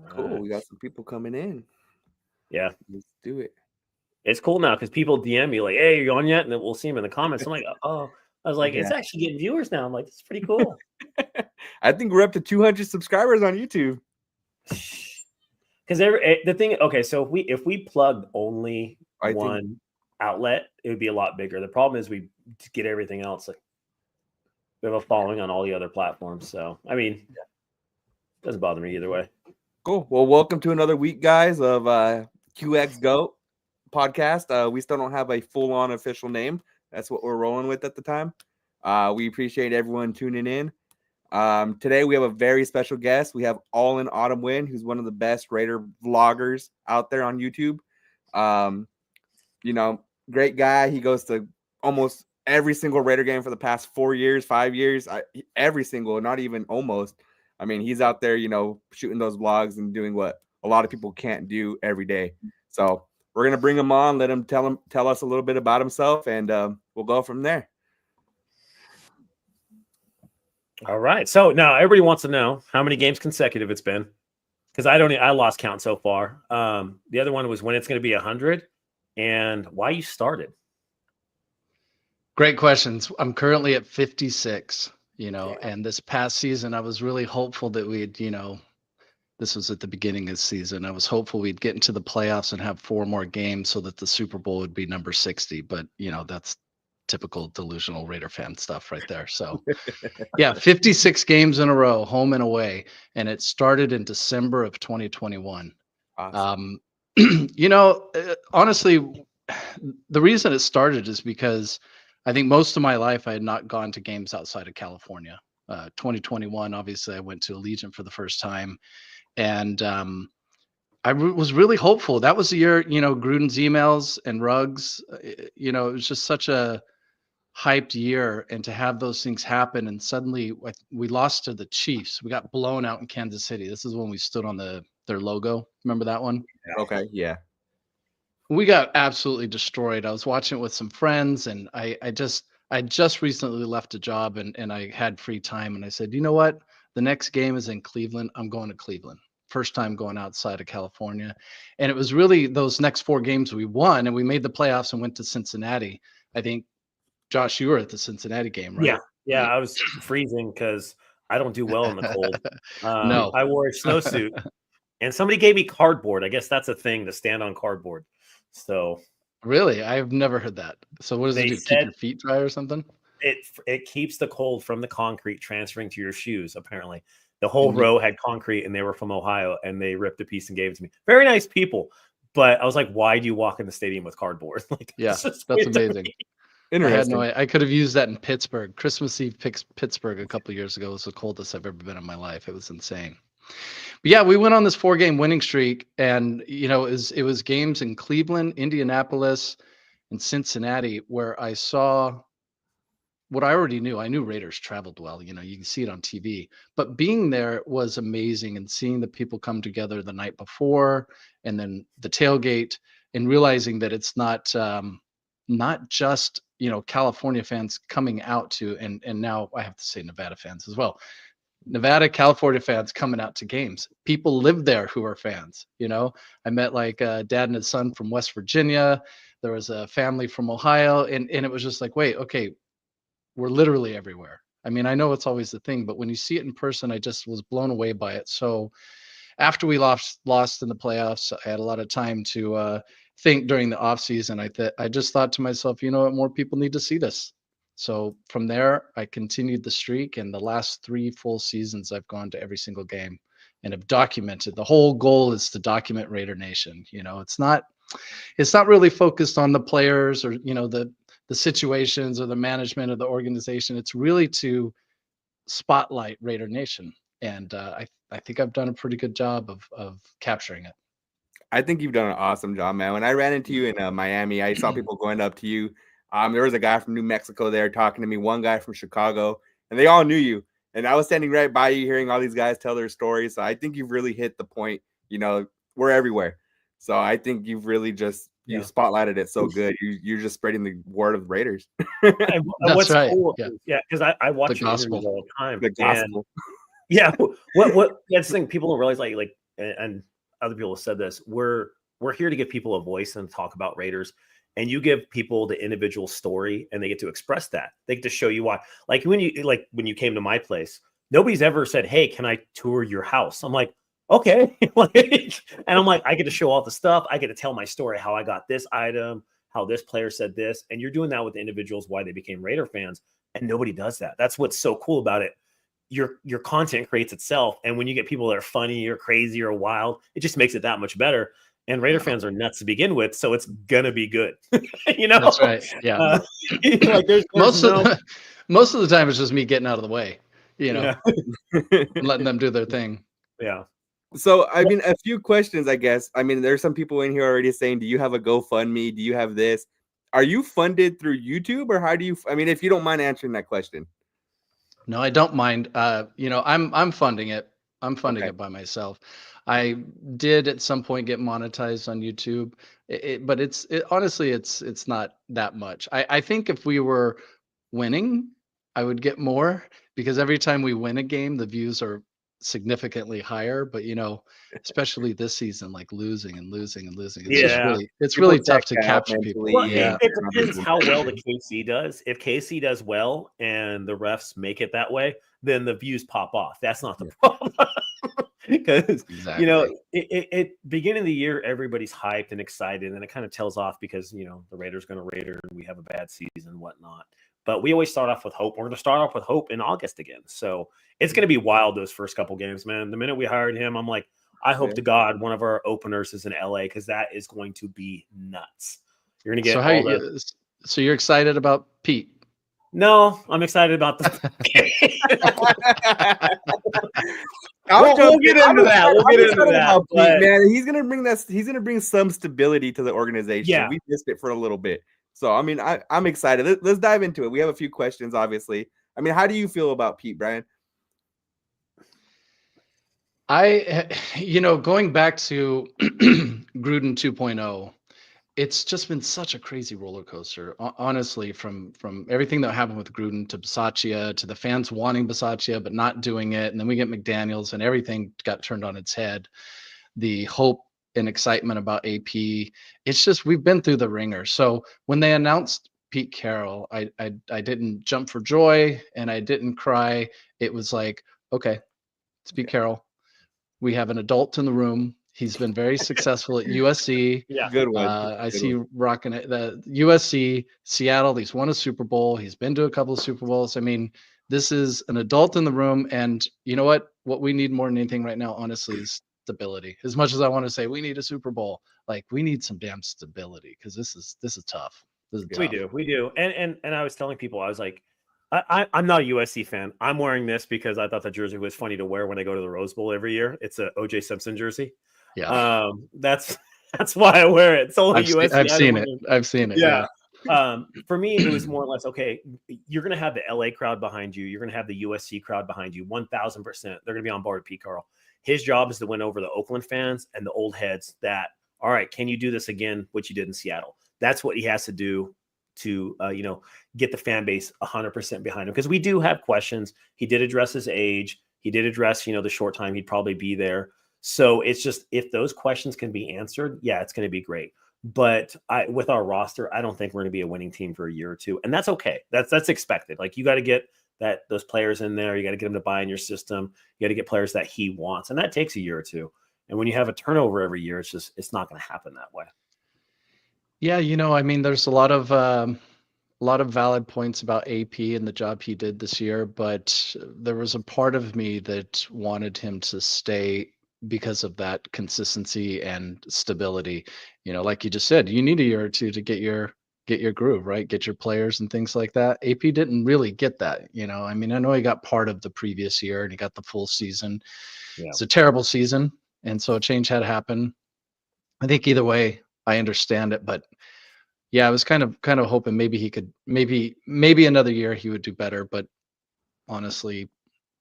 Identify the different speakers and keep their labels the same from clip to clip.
Speaker 1: Cool. We got some people coming in.
Speaker 2: Yeah.
Speaker 1: Let's do it.
Speaker 2: It's cool now because people DM me like, "Hey, are you on yet?" And then we'll see them in the comments. I'm like, "Oh," I was like,
Speaker 1: Yeah.
Speaker 2: "It's actually getting viewers now." I'm like, "This is pretty cool."
Speaker 1: I think we're up to 200 subscribers on YouTube.
Speaker 2: Because the thing, okay, so if we plugged only
Speaker 1: I think
Speaker 2: one outlet, it would be a lot bigger. The problem is we get everything else. Like we have a following on all the other platforms, so I mean, it doesn't bother me either way.
Speaker 1: cool. Well, welcome to another week, guys, of QX Go podcast. We still don't have a full-on official name. That's what we're rolling with at the time. We appreciate everyone tuning in. Today we have a very special guest. We have All in Autumn Win, who's one of the best Raider vloggers out there on YouTube. Um, great guy. He goes to almost every single Raider game for the past 4 years, 5 years. Every single, not even almost. I mean, he's out there, shooting those vlogs and doing what a lot of people can't do every day. So we're gonna bring him on, let him tell us a little bit about himself, and we'll go from there.
Speaker 2: All right. So now everybody wants to know how many games consecutive it's been, because I lost count so far. The other one was when it's going to be 100, and why you started.
Speaker 3: Great questions. I'm currently at 56, and this past season, I was really hopeful that we'd, this was at the beginning of the season. I was hopeful we'd get into the playoffs and have 4 more games so that the Super Bowl would be number 60. But, that's typical delusional Raider fan stuff right there. So, yeah, 56 games in a row, home and away. And it started in December of 2021.
Speaker 1: Awesome.
Speaker 3: Honestly, the reason it started is because I think most of my life I had not gone to games outside of California. 2021, obviously, I went to Allegiant for the first time. And I was really hopeful. That was the year, Gruden's emails and Ruggs, it was just such a hyped year. And to have those things happen, and suddenly we lost to the Chiefs. We got blown out in Kansas City. This is when we stood on their logo. Remember that one?
Speaker 1: Okay, yeah.
Speaker 3: We got absolutely destroyed. I was watching it with some friends, and I just recently left a job, and I had free time, and I said, you know what? The next game is in Cleveland. I'm going to Cleveland. First time going outside of California. And it was really those next 4 games we won, and we made the playoffs and went to Cincinnati. I think, Josh, you were at the Cincinnati game, right?
Speaker 2: Yeah. I was freezing because I don't do well in the cold.
Speaker 3: No.
Speaker 2: I wore a snowsuit, and somebody gave me cardboard. I guess that's a thing, to stand on cardboard. So
Speaker 3: really, I've never heard that. So what does it do? Keep your feet dry or something?
Speaker 2: It keeps the cold from the concrete transferring to your shoes. Apparently, the whole row had concrete, and they were from Ohio, and they ripped a piece and gave it to me. Very nice people, but I was like, "Why do you walk in the stadium with cardboard?" Like,
Speaker 3: yeah, that's amazing. I could have used that in Pittsburgh. Christmas Eve, Pittsburgh, a couple of years ago was the coldest I've ever been in my life. It was insane. But yeah, we went on this 4-game winning streak, and it was games in Cleveland, Indianapolis, and Cincinnati where I saw what I already knew. I knew Raiders traveled well. You can see it on TV, but being there was amazing, and seeing the people come together the night before, and then the tailgate, and realizing that it's not just California fans coming out to, and now I have to say Nevada fans as well. Nevada, California fans coming out to games. People live there who are fans. I met like a dad and his son from West Virginia. There was a family from Ohio, and it was just like, wait, okay, we're literally everywhere. I mean, I know it's always the thing, but when you see it in person, I just was blown away by it. So after we lost in the playoffs, I had a lot of time to think during the off season. I just thought to myself, you know what, more people need to see this. So from there, I continued the streak, and the last 3 full seasons, I've gone to every single game and have documented. The whole goal is to document Raider Nation. It's not really focused on the players or the situations or the management of the organization. It's really to spotlight Raider Nation, and I think I've done a pretty good job of capturing it.
Speaker 1: I think you've done an awesome job, man. When I ran into you in Miami, I saw people going up to you. There was a guy from New Mexico there talking to me, one guy from Chicago, and they all knew you. And I was standing right by you, hearing all these guys tell their stories. So I think you've really hit the point. We're everywhere. So I think you've really just you spotlighted it so good. You're just spreading the word of Raiders.
Speaker 2: And what's
Speaker 3: right.
Speaker 2: cool, because I watch your interviews all the time.
Speaker 1: The gospel.
Speaker 2: Yeah. What that's the thing people don't realize, like, and other people have said this. We're here to give people a voice and talk about Raiders. And you give people the individual story and they get to express that. They get to show you why. Like when you came to my place, nobody's ever said, "Hey, can I tour your house?" I'm like, okay. And I'm like, I get to show all the stuff. I get to tell my story, how I got this item, how this player said this. And you're doing that with the individuals, why they became Raider fans. And nobody does that. That's what's so cool about it. Your content creates itself. And when you get people that are funny or crazy or wild, it just makes it that much better. And Raider fans are nuts to begin with, so it's gonna be good.
Speaker 3: That's right. Yeah.
Speaker 2: Like there's
Speaker 3: most of the time it's just me getting out of the way, letting them do their thing.
Speaker 2: Yeah.
Speaker 1: So I mean, a few questions, I guess. I mean, there's some people in here already saying, "Do you have a GoFundMe? Do you have this? Are you funded through YouTube, or how do you? I mean, if you don't mind answering that question."
Speaker 3: No, I don't mind. I'm funding it. I'm funding it by myself. I did at some point get monetized on YouTube, but honestly, it's not that much. I think if we were winning, I would get more because every time we win a game, the views are significantly higher. But especially this season, like losing and losing and losing, it's really tough to capture people.
Speaker 2: Well, it depends how well the KC does. If KC does well and the refs make it that way, then the views pop off. That's not the problem. Because it beginning of the year, everybody's hyped and excited, and it kind of tells off because the Raiders going to Raider, and we have a bad season, whatnot. But we always start off with hope. We're going to start off with hope in August again. So it's going to be wild those first couple games, man. The minute we hired him, I'm like, I hope to God one of our openers is in LA because that is going to be nuts. You're going to get
Speaker 3: so you're excited about Pete?
Speaker 2: No, I'm excited about the.
Speaker 1: We'll get into that. We'll get into that. Pete, man, he's gonna bring that. He's gonna bring some stability to the organization.
Speaker 2: Yeah.
Speaker 1: We missed it for a little bit, so I mean, I'm excited. Let's dive into it. We have a few questions, obviously. I mean, how do you feel about Pete, Brian?
Speaker 3: Going back to Gruden 2.0. It's just been such a crazy roller coaster, honestly, from everything that happened with Gruden to Bisaccia to the fans wanting Bisaccia but not doing it. And then we get McDaniels and everything got turned on its head. The hope and excitement about AP. It's just we've been through the ringer. So when they announced Pete Carroll, I didn't jump for joy and I didn't cry. It was like, okay, it's Pete Carroll. We have an adult in the room. He's been very successful at USC.
Speaker 2: Yeah,
Speaker 1: good one.
Speaker 3: I see rocking it. The USC, Seattle. He's won a Super Bowl. He's been to a couple of Super Bowls. I mean, this is an adult in the room. And you know what? What we need more than anything right now, honestly, is stability. As much as I want to say we need a Super Bowl, like we need some damn stability because this is tough.
Speaker 2: We do. And I was telling people, I was like, I'm not a USC fan. I'm wearing this because I thought the jersey was funny to wear when I go to the Rose Bowl every year. It's a OJ Simpson jersey.
Speaker 3: Yeah.
Speaker 2: That's why I wear it. It's only USC.
Speaker 3: I've seen it.
Speaker 2: Yeah. For me, it was more or less, okay, you're going to have the LA crowd behind you. You're going to have the USC crowd behind you. 1,000%. They're going to be on board with Pete Carroll. His job is to win over the Oakland fans and the old heads that, all right, can you do this again, what you did in Seattle? That's what he has to do to, get the fan base 100% behind him. Because we do have questions. He did address his age. He did address, the short time he'd probably be there. So it's just, if those questions can be answered, yeah, it's going to be great. But with our roster, I don't think we're going to be a winning team for a year or two. And that's okay. That's expected. Like, you got to get those players in there. You got to get them to buy in your system. You got to get players that he wants. And that takes a year or two. And when you have a turnover every year, it's not going to happen that way.
Speaker 3: Yeah. I mean, there's a lot of valid points about AP and the job he did this year, but there was a part of me that wanted him to stay because of that consistency and stability. Like you just said, you need a year or two to get your groove, right? Get your players and things like that. AP didn't really get that. I mean, I know he got part of the previous year and he got the full season. Yeah. It's a terrible season. And so a change had to happen. I think either way, I understand it, but yeah, I was kind of hoping maybe he could, maybe another year he would do better, but honestly,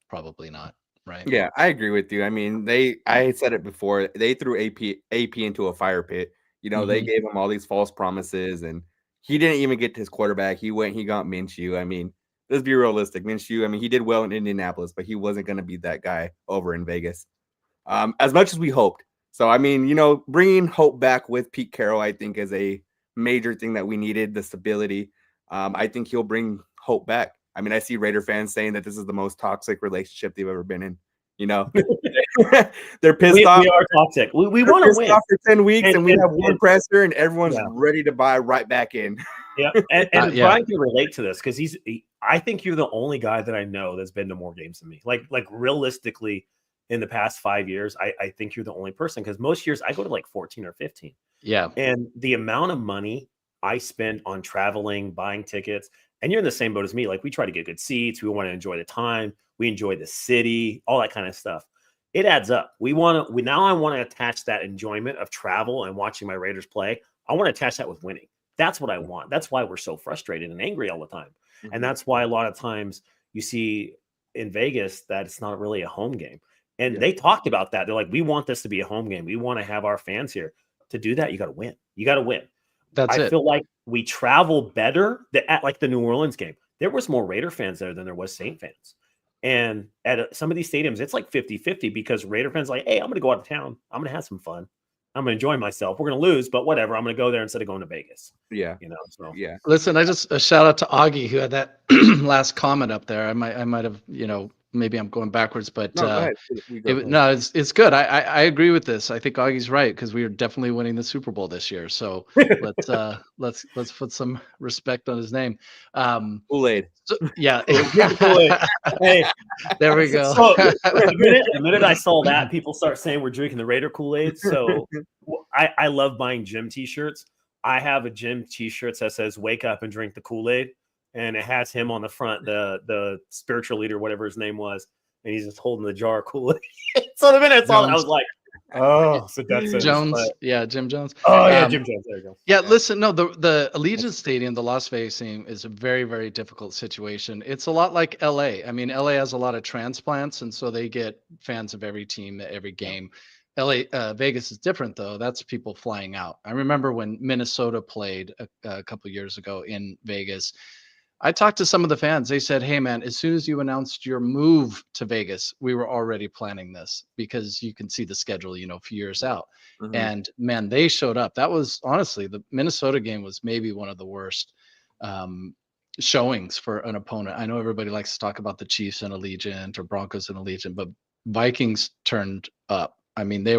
Speaker 3: probably not. Right.
Speaker 1: Yeah, I agree with you. I mean, I said it before, they threw AP into a fire pit. They gave him all these false promises and he didn't even get to his quarterback. He got Minshew. I mean, let's be realistic. Minshew, I mean, he did well in Indianapolis, but he wasn't going to be that guy over in Vegas. As much as we hoped. So, I mean, bringing hope back with Pete Carroll, I think, is a major thing that we needed, the stability. I think he'll bring hope back. I mean, I see Raider fans saying that this is the most toxic relationship they've ever been in. They're pissed off.
Speaker 2: We are toxic. We want to win
Speaker 1: for 10 weeks, and we have one presser, and everyone's ready to buy right back in.
Speaker 2: Yeah, and Brian can relate to this because I think you're the only guy that I know that's been to more games than me. Like realistically, in the past 5 years, I think you're the only person because most years I go to like 14 or 15.
Speaker 3: Yeah,
Speaker 2: and the amount of money I spend on traveling, buying tickets, and you're in the same boat as me. Like we try to get good seats, we want to enjoy the time, we enjoy the city, all that kind of stuff. It adds up. I want to attach that enjoyment of travel and watching my Raiders play. I want to attach that with winning. That's what I want. That's why we're so frustrated and angry all the time. Mm-hmm. And that's why a lot of times you see in Vegas that it's not really a home game. And they talked about that. They're like, we want this to be a home game. We want to have our fans here. To do that, you got to win. You got to win. I feel like we travel better at like the New Orleans game. There was more Raider fans there than there was Saint fans. And at some of these stadiums, it's like 50-50 because Raider fans are like, hey, I'm going to go out of town. I'm going to have some fun. I'm going to enjoy myself. We're going to lose, but whatever. I'm going to go there instead of going to Vegas.
Speaker 1: Yeah.
Speaker 2: So.
Speaker 3: Yeah. Listen, I just a shout out to Augie who had that last comment up there. I might have, maybe I'm going backwards, but it's good. I agree with this. I think Augie's right because we are definitely winning the Super Bowl this year. So let's put some respect on his name.
Speaker 1: Kool-Aid.
Speaker 3: So, yeah.
Speaker 2: Hey,
Speaker 3: there we go.
Speaker 2: So, the minute I saw that, people start saying we're drinking the Raider Kool-Aid. So I love buying gym T-shirts. I have a gym T-shirt that says "Wake up and drink the Kool-Aid." And it has him on the front, the spiritual leader, whatever his name was, and he's just holding the jar of Kool-Aid. So the minute I saw it, I was like, "Oh, so that's
Speaker 3: Jones." Jim Jones.
Speaker 2: Oh yeah, Jim Jones. There you go.
Speaker 3: Yeah, listen, no, the Allegiant Stadium, the Las Vegas team, is a very, very difficult situation. It's a lot like LA. I mean, LA has a lot of transplants, and so they get fans of every team at every game. Vegas is different though. That's people flying out. I remember when Minnesota played a couple years ago in Vegas. I talked to some of the fans. They said, hey, man, as soon as you announced your move to Vegas, we were already planning this because you can see the schedule, a few years out. Mm-hmm. And, man, they showed up. That was, honestly, the Minnesota game was maybe one of the worst showings for an opponent. I know everybody likes to talk about the Chiefs and Allegiant or Broncos and Allegiant, but Vikings turned up. I mean, it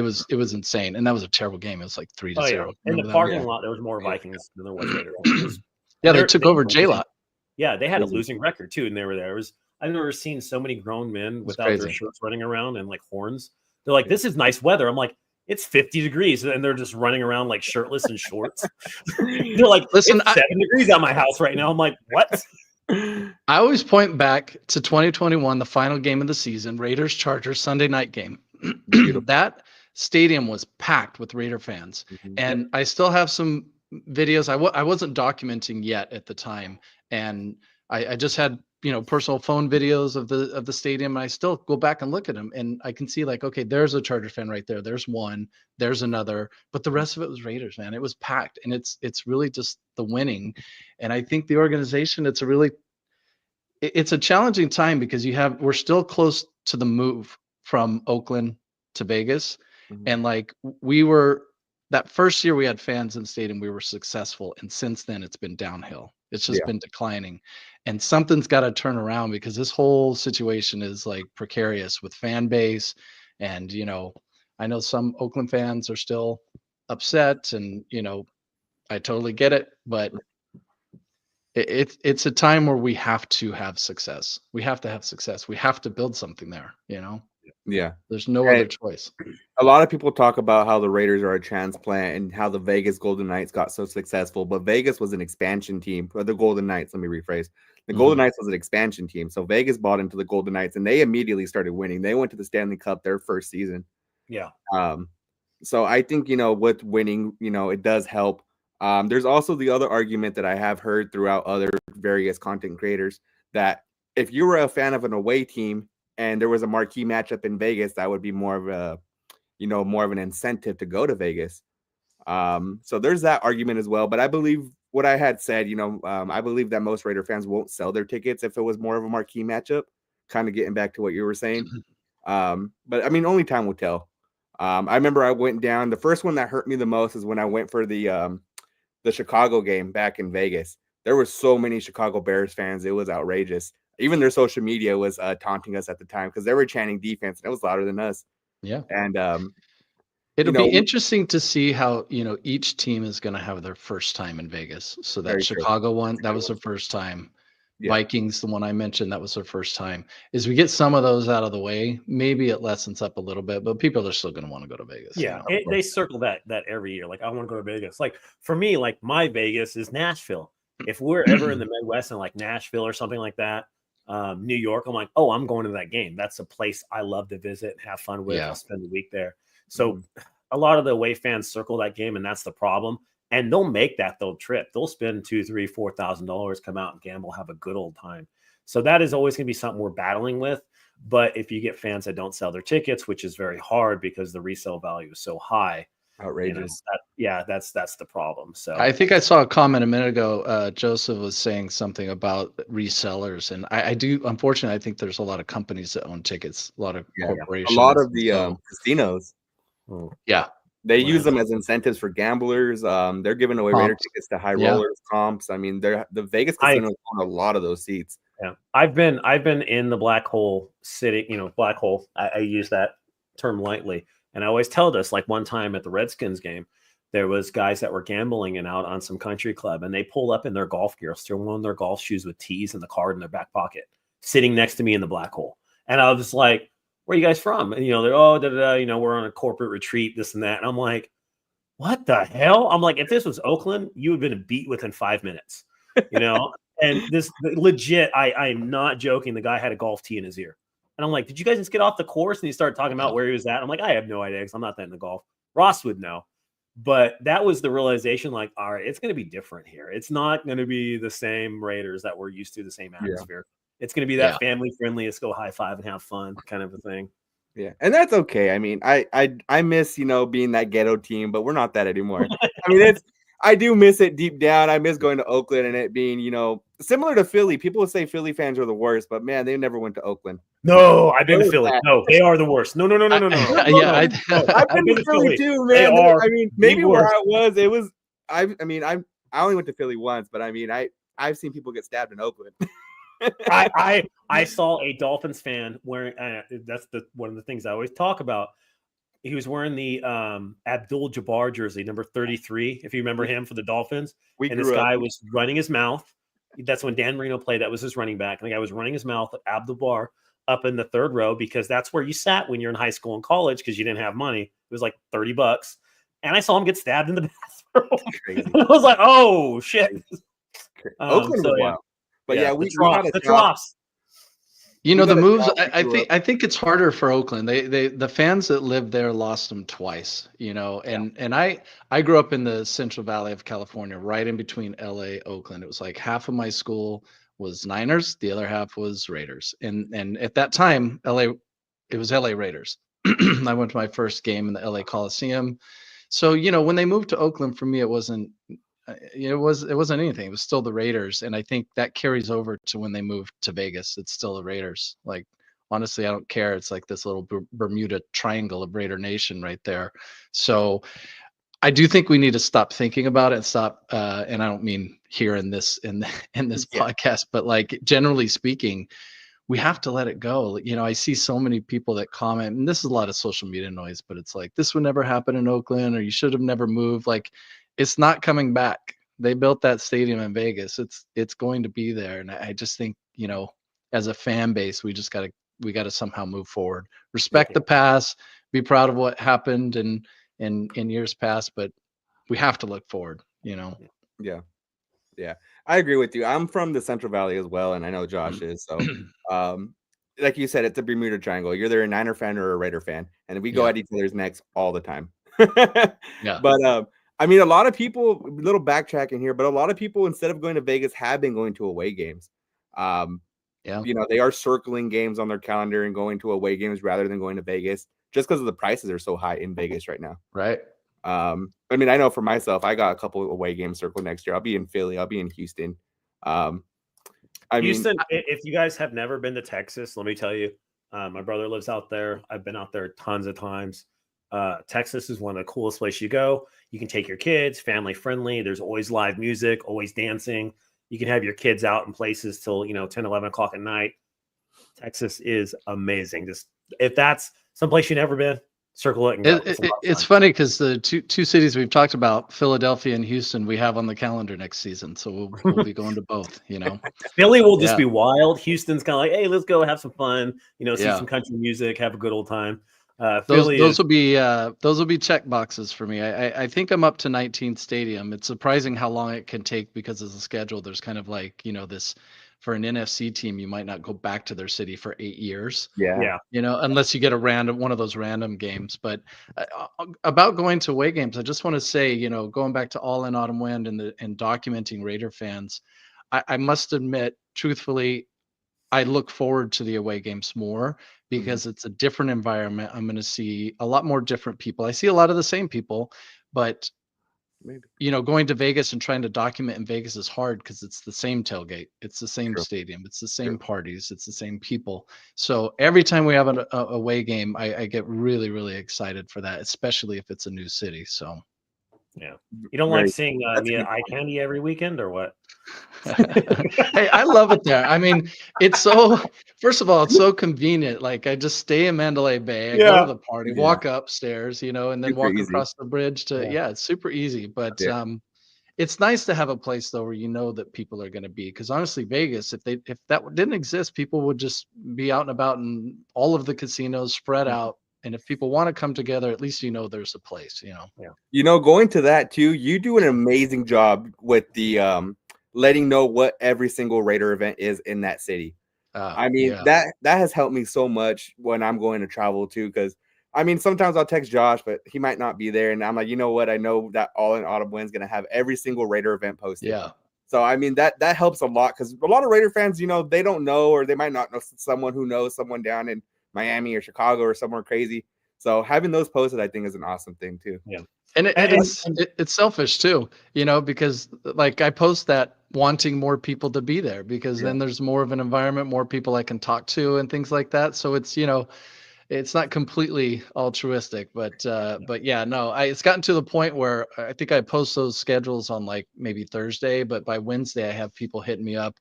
Speaker 3: was insane. And that was a terrible game. It was like 3-0.
Speaker 2: Yeah. In the parking lot, there was more Vikings than there was Raiders.
Speaker 3: Yeah, they took over J-Lot.
Speaker 2: Yeah, they had a losing record too, and they were there. I've never seen so many grown men without their shirts running around and like horns. They're like, "This is nice weather." I'm like, "It's 50 degrees," and they're just running around like shirtless and shorts. They're like, "Listen, it's 7 degrees at my house right now." I'm like, "What?"
Speaker 3: I always point back to 2021, the final game of the season, Raiders-Chargers Sunday night game. That stadium was packed with Raider fans, and I still have some videos. I wasn't documenting yet at the time, and I just had personal phone videos of the stadium, and I still go back and look at them, and I can see like, okay, there's a Charger fan right there, there's one, there's another, but the rest of it was Raiders, man. It was packed, and it's really just the winning. And I think the organization, it's a challenging time because we're still close to the move from Oakland to Vegas, and like that first year we had fans in the stadium, we were successful. And since then it's been downhill. It's just been declining, and something's got to turn around because this whole situation is like precarious with fan base. And, I know some Oakland fans are still upset, and, I totally get it, but it's a time where we have to have success. We have to have success. We have to build something there,
Speaker 1: Yeah.
Speaker 3: There's no other choice.
Speaker 1: A lot of people talk about how the Raiders are a transplant and how the Vegas Golden Knights got so successful, but Vegas was an expansion team. Or the Golden Knights, let me rephrase. The Golden Knights was an expansion team. So Vegas bought into the Golden Knights, and they immediately started winning. They went to the Stanley Cup their first season.
Speaker 2: Yeah.
Speaker 1: So I think, with winning, it does help. There's also the other argument that I have heard throughout other various content creators that if you were a fan of an away team and there was a marquee matchup in Vegas, that would be more of an incentive to go to Vegas. So there's that argument as well. But I believe what I had said, I believe that most Raider fans won't sell their tickets if it was more of a marquee matchup. Kind of getting back to what you were saying. But I mean, only time will tell. I remember I went down. The first one that hurt me the most is when I went for the Chicago game back in Vegas. There were so many Chicago Bears fans. It was outrageous. Even their social media was taunting us at the time because they were chanting defense, and it was louder than us.
Speaker 3: Yeah.
Speaker 1: And
Speaker 3: it'll be interesting to see how, each team is going to have their first time in Vegas. So that Chicago one, that was their first time. Yeah. Vikings, the one I mentioned, that was their first time. As we get some of those out of the way, maybe it lessens up a little bit, but people are still going to want to go to Vegas.
Speaker 2: Yeah, they circle that every year. Like, I want to go to Vegas. Like, for me, like, my Vegas is Nashville. If we're ever in the Midwest and like Nashville or something like that, New York, I'm like, oh, I'm going to that game. That's a place I love to visit and have fun with. Yeah. I'll spend the week there. So a lot of the away fans circle that game, and that's the problem. And they'll make that trip. They'll spend $2,000, $3,000, $4,000, come out and gamble, have a good old time. So that is always going to be something we're battling with. But if you get fans that don't sell their tickets, which is very hard because the resale value is so high,
Speaker 1: outrageous.
Speaker 2: That's the problem. So
Speaker 3: I think I saw a comment a minute ago. Joseph was saying something about resellers, and I do. Unfortunately, I think there's a lot of companies that own tickets, a lot of corporations,
Speaker 1: a lot of the casinos.
Speaker 3: Yeah.
Speaker 1: They use them as incentives for gamblers. They're giving away Raider tickets to high rollers, comps. I mean, the Vegas casinos own a lot of those seats.
Speaker 2: Yeah, I've been in the black hole city. Black hole. I use that term lightly, and I always tell this. Like, one time at the Redskins game, there was guys that were gambling and out on some country club, and they pull up in their golf gear, still on their golf shoes with tees and the card in their back pocket, sitting next to me in the black hole, and I was just like, where are you guys from? And, they're, we're on a corporate retreat, this and that. And I'm like, what the hell? I'm like, if this was Oakland, you would have been beat within 5 minutes, and this legit, I'm not joking. The guy had a golf tee in his ear. And I'm like, did you guys just get off the course? And he started talking about where he was at. I'm like, I have no idea because I'm not that into golf. Ross would know. But that was the realization, like, all right, it's going to be different here. It's not going to be the same Raiders that we're used to, the same atmosphere. Yeah. It's going to be that family-friendly, let's go high-five and have fun kind of a thing.
Speaker 1: Yeah, and that's okay. I mean, I miss, being that ghetto team, but we're not that anymore. I mean, I do miss it deep down. I miss going to Oakland and it being, similar to Philly. People would say Philly fans are the worst, but, man, they never went to Oakland.
Speaker 2: No, I've been to Philly. No, they are the worst. No.
Speaker 1: I've been to Philly too, man.
Speaker 2: They are.
Speaker 1: I mean, maybe where I was, I only went to Philly once, but I mean, I've seen people get stabbed in Oakland.
Speaker 2: I saw a Dolphins fan wearing that's one of the things I always talk about. He was wearing the Abdul Jabbar jersey, number 33, if you remember him, for the Dolphins. And this guy was running his mouth. That's when Dan Marino played. That was his running back. And the guy was running his mouth at Abdul Jabbar up in the third row because that's where you sat when you're in high school and college because you didn't have money. It was like $30. And I saw him get stabbed in the bathroom. I was like, oh, shit.
Speaker 1: Oakland was wild. But we had
Speaker 2: the troughs.
Speaker 3: The moves. I think it's harder for Oakland. The fans that live there lost them twice. And I grew up in the Central Valley of California, right in between LA, Oakland. It was like half of my school was Niners, the other half was Raiders. And at that time, it was LA Raiders. I went to my first game in the LA Coliseum. So when they moved to Oakland, for me, it wasn't anything. It was still the Raiders. And I think that carries over to when they moved to Vegas. It's still the Raiders. Like, honestly, I don't care. It's like this little Bermuda Triangle of Raider Nation right there. So I do think we need to stop thinking about it and stop. And I don't mean here in this podcast, but like, generally speaking, we have to let it go. I see so many people that comment, and this is a lot of social media noise, but it's like, this would never happen in Oakland, or you should have never moved. Like, it's not coming back. They built that stadium in Vegas. It's going to be there. And I just think, as a fan base, we got to somehow move forward, respect the past, be proud of what happened in years past, but we have to look forward,
Speaker 1: Yeah. I agree with you. I'm from the Central Valley as well. And I know Josh is. So, like you said, it's a Bermuda Triangle. You're either a Niner fan or a Raider fan. And we go at each other's necks all the time. But, I mean, a lot of people, a little backtracking here, but a lot of people, instead of going to Vegas, have been going to away games. They are circling games on their calendar and going to away games rather than going to Vegas just because of the prices are so high in Vegas right now.
Speaker 3: Right.
Speaker 1: I mean, I know for myself, I got a couple of away games circled next year. I'll be in Philly. I'll be in Houston.
Speaker 2: Houston, if you guys have never been to Texas, let me tell you, my brother lives out there. I've been out there tons of times. Texas is one of the coolest places you go. You can take your kids, family friendly. There's always live music, always dancing. You can have your kids out in places till 10, 11 o'clock at night. Texas is amazing. Just if that's someplace you've never been, circle it and go.
Speaker 3: It's funny because the two cities we've talked about, Philadelphia and Houston, we have on the calendar next season, so we'll be going to both.
Speaker 2: Philly will just be wild. Houston's kind of like, hey, let's go have some fun. See some country music, have a good old time.
Speaker 3: Those will be check boxes for me. I think I'm up to 19th Stadium. It's surprising how long it can take because of the schedule. There's kind of like this. For an NFC team, you might not go back to their city for 8 years.
Speaker 2: Yeah.
Speaker 3: Unless you get one of those random games. But about going to away games, I just want to say, going back to All in Autumn Wind and documenting Raider fans, I must admit, truthfully, I look forward to the away games more because it's a different environment. I'm going to see a lot more different people. I see a lot of the same people, but going to Vegas and trying to document in Vegas is hard because it's the same tailgate, it's the same stadium, it's the same parties, it's the same people. So every time we have a away game, I get really, really excited for that, especially if it's a new city. So
Speaker 2: yeah, you don't like seeing Nia eye candy every weekend or what?
Speaker 3: Hey, I love it there. I mean, first of all, it's so convenient. Like I just stay in Mandalay Bay, I go to the party, walk upstairs, and then
Speaker 1: super
Speaker 3: walk
Speaker 1: easy.
Speaker 3: across the bridge to it's super easy. But it's nice to have a place though where that people are going to be, because honestly, Vegas, if that didn't exist, people would just be out and about in all of the casinos spread out. And if people want to come together, at least there's a place.
Speaker 1: Going to that too, you do an amazing job with the letting know what every single Raider event is in that city. That has helped me so much when I'm going to travel too, because sometimes I'll text Josh, but he might not be there, and I'm like, you know what, I know that All in Autumn Wind's going to have every single Raider event posted. So that helps a lot, because a lot of Raider fans, they don't know, or they might not know someone who knows someone down in Miami or Chicago or somewhere crazy. So having those posted, I think, is an awesome thing too.
Speaker 3: And it's selfish too, because like I post that wanting more people to be there, because then there's more of an environment, more people I can talk to and things like that. So it's, it's not completely altruistic, but it's gotten to the point where I think I post those schedules on like maybe Thursday, but by Wednesday I have people hitting me up.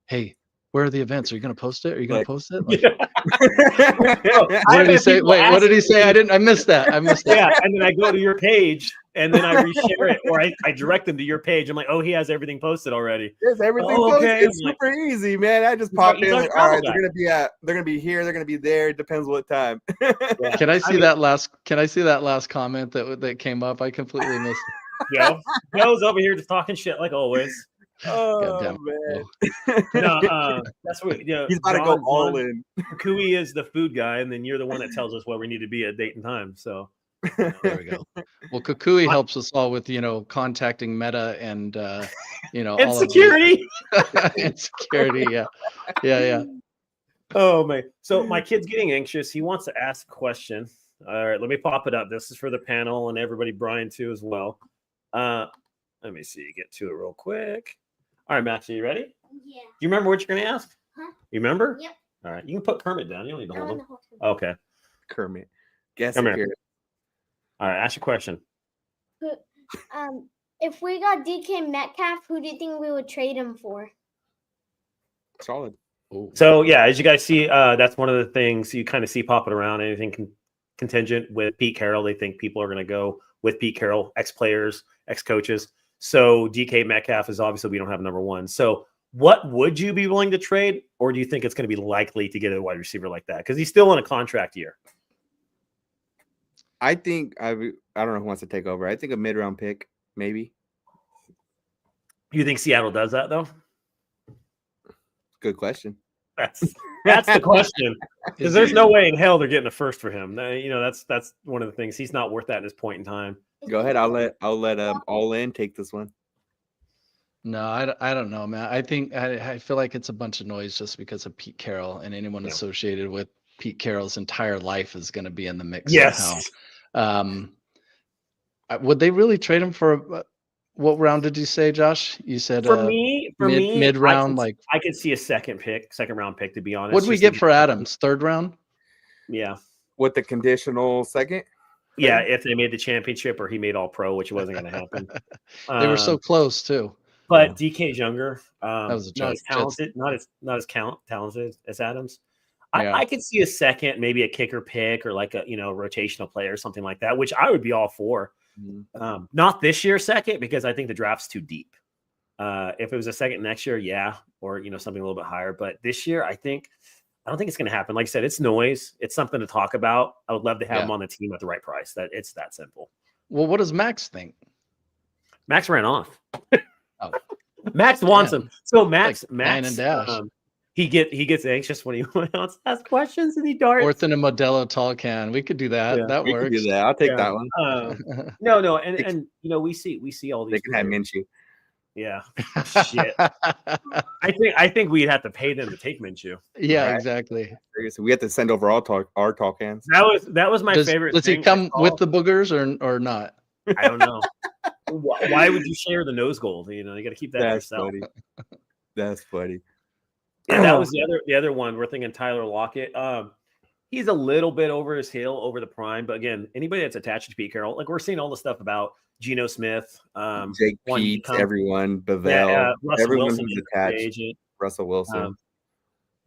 Speaker 3: Hey, where are the events? Are you going to post it? Are you going to post it? What did he say? Wait, what did he say? I missed that.
Speaker 2: Yeah, and then I go to your page, and then I reshare it, or I direct them to your page. I'm like, oh, he has everything posted already.
Speaker 1: There's everything posted. Okay. It's super easy, man. I just pop in. All right, they're gonna be here. They're gonna be there. It depends what time.
Speaker 3: Can I see that last comment that came up? I completely missed it.
Speaker 2: Joe's over here just talking shit like always.
Speaker 1: Oh man!
Speaker 2: No, that's what
Speaker 1: he's about to go all in.
Speaker 2: Kukui is the food guy, and then you're the one that tells us where we need to be at date and time. So
Speaker 3: there we go. Well, Kukui helps us all with contacting Meta and
Speaker 2: and
Speaker 3: all
Speaker 2: security.
Speaker 3: And security, yeah.
Speaker 2: Oh man! So my kid's getting anxious. He wants to ask a question. All right, let me pop it up. This is for the panel and everybody, Brian too as well. Let me see. Get to it real quick. All right, Max, are you ready?
Speaker 4: Yeah.
Speaker 2: Do you remember what you're going to ask?
Speaker 4: Huh?
Speaker 2: You remember?
Speaker 4: Yep.
Speaker 2: All right. You can put Kermit down. You don't need to hold him. Okay.
Speaker 1: Kermit. Guess
Speaker 2: Come here. All right. Ask your question.
Speaker 4: If we got DK Metcalf, who do you think we would trade him for?
Speaker 1: Solid.
Speaker 2: Ooh. So, yeah, as you guys see, that's one of the things you kind of see popping around. Anything contingent with Pete Carroll. They think people are going to go with Pete Carroll, ex-players, ex-coaches. So DK Metcalf is obviously we don't have number one. So what would you be willing to trade, or do you think it's going to be likely to get a wide receiver like that? Because he's still in a contract year.
Speaker 1: I think I don't know who wants to take over. I think a mid-round pick, maybe.
Speaker 2: You think Seattle does that though?
Speaker 1: Good question.
Speaker 2: That's the question. Because there's no way in hell they're getting a first for him. That's one of the things. He's not worth that at this point in time.
Speaker 1: Go ahead. I'll let All In take this one.
Speaker 3: No, I don't know, man. I think I feel like it's a bunch of noise just because of Pete Carroll, and anyone associated with Pete Carroll's entire life is going to be in the mix somehow. Would they really trade him for what round did you say, Josh? You said
Speaker 2: for me,
Speaker 3: mid round.
Speaker 2: I could see a second round pick. To be honest,
Speaker 3: what did we get for Adams? Third round?
Speaker 2: Yeah,
Speaker 1: with the conditional second.
Speaker 2: Yeah, if they made the championship or he made all pro, which wasn't going to happen.
Speaker 3: They were so close too.
Speaker 2: But DK's younger.
Speaker 3: That was a
Speaker 2: not as talented, not as talented as Adams. I could see a second, maybe a kicker pick or like a rotational player or something like that, which I would be all for.
Speaker 1: Mm-hmm.
Speaker 2: Not this year second, because I think the draft's too deep. If it was a second next year, yeah, or something a little bit higher. But this year, I don't think it's going to happen. Like I said, it's noise. It's something to talk about. I would love to have him on the team at the right price. It's that simple.
Speaker 3: Well, what does Max think?
Speaker 2: Max ran off. Max wants him. So Max,
Speaker 3: and Dash.
Speaker 2: He gets anxious when he wants to ask questions and he darts.
Speaker 3: Fourth in a Modelo tall can. We could do that.
Speaker 1: Yeah,
Speaker 3: that works.
Speaker 1: Could do that. I'll take that one.
Speaker 2: No, and we see all these.
Speaker 1: They can have Minshew.
Speaker 2: Yeah. Shit. I think we'd have to pay them to take Minshew.
Speaker 3: Yeah, right? Exactly.
Speaker 1: So we have to send over our tall cans.
Speaker 2: That was my favorite.
Speaker 3: Does he come with the boogers or not?
Speaker 2: I don't know. Why would you share the nose gold? You got to keep that to yourself.
Speaker 1: Funny. That's funny.
Speaker 2: Yeah, that was the other one. We're thinking Tyler Lockett. He's a little bit over his heel, over the prime. But again, anybody that's attached to Pete Carroll, like we're seeing all the stuff about Geno Smith,
Speaker 1: Jake Peets, everyone, Bavell, everyone who's attached.
Speaker 2: Agent.
Speaker 1: Russell Wilson.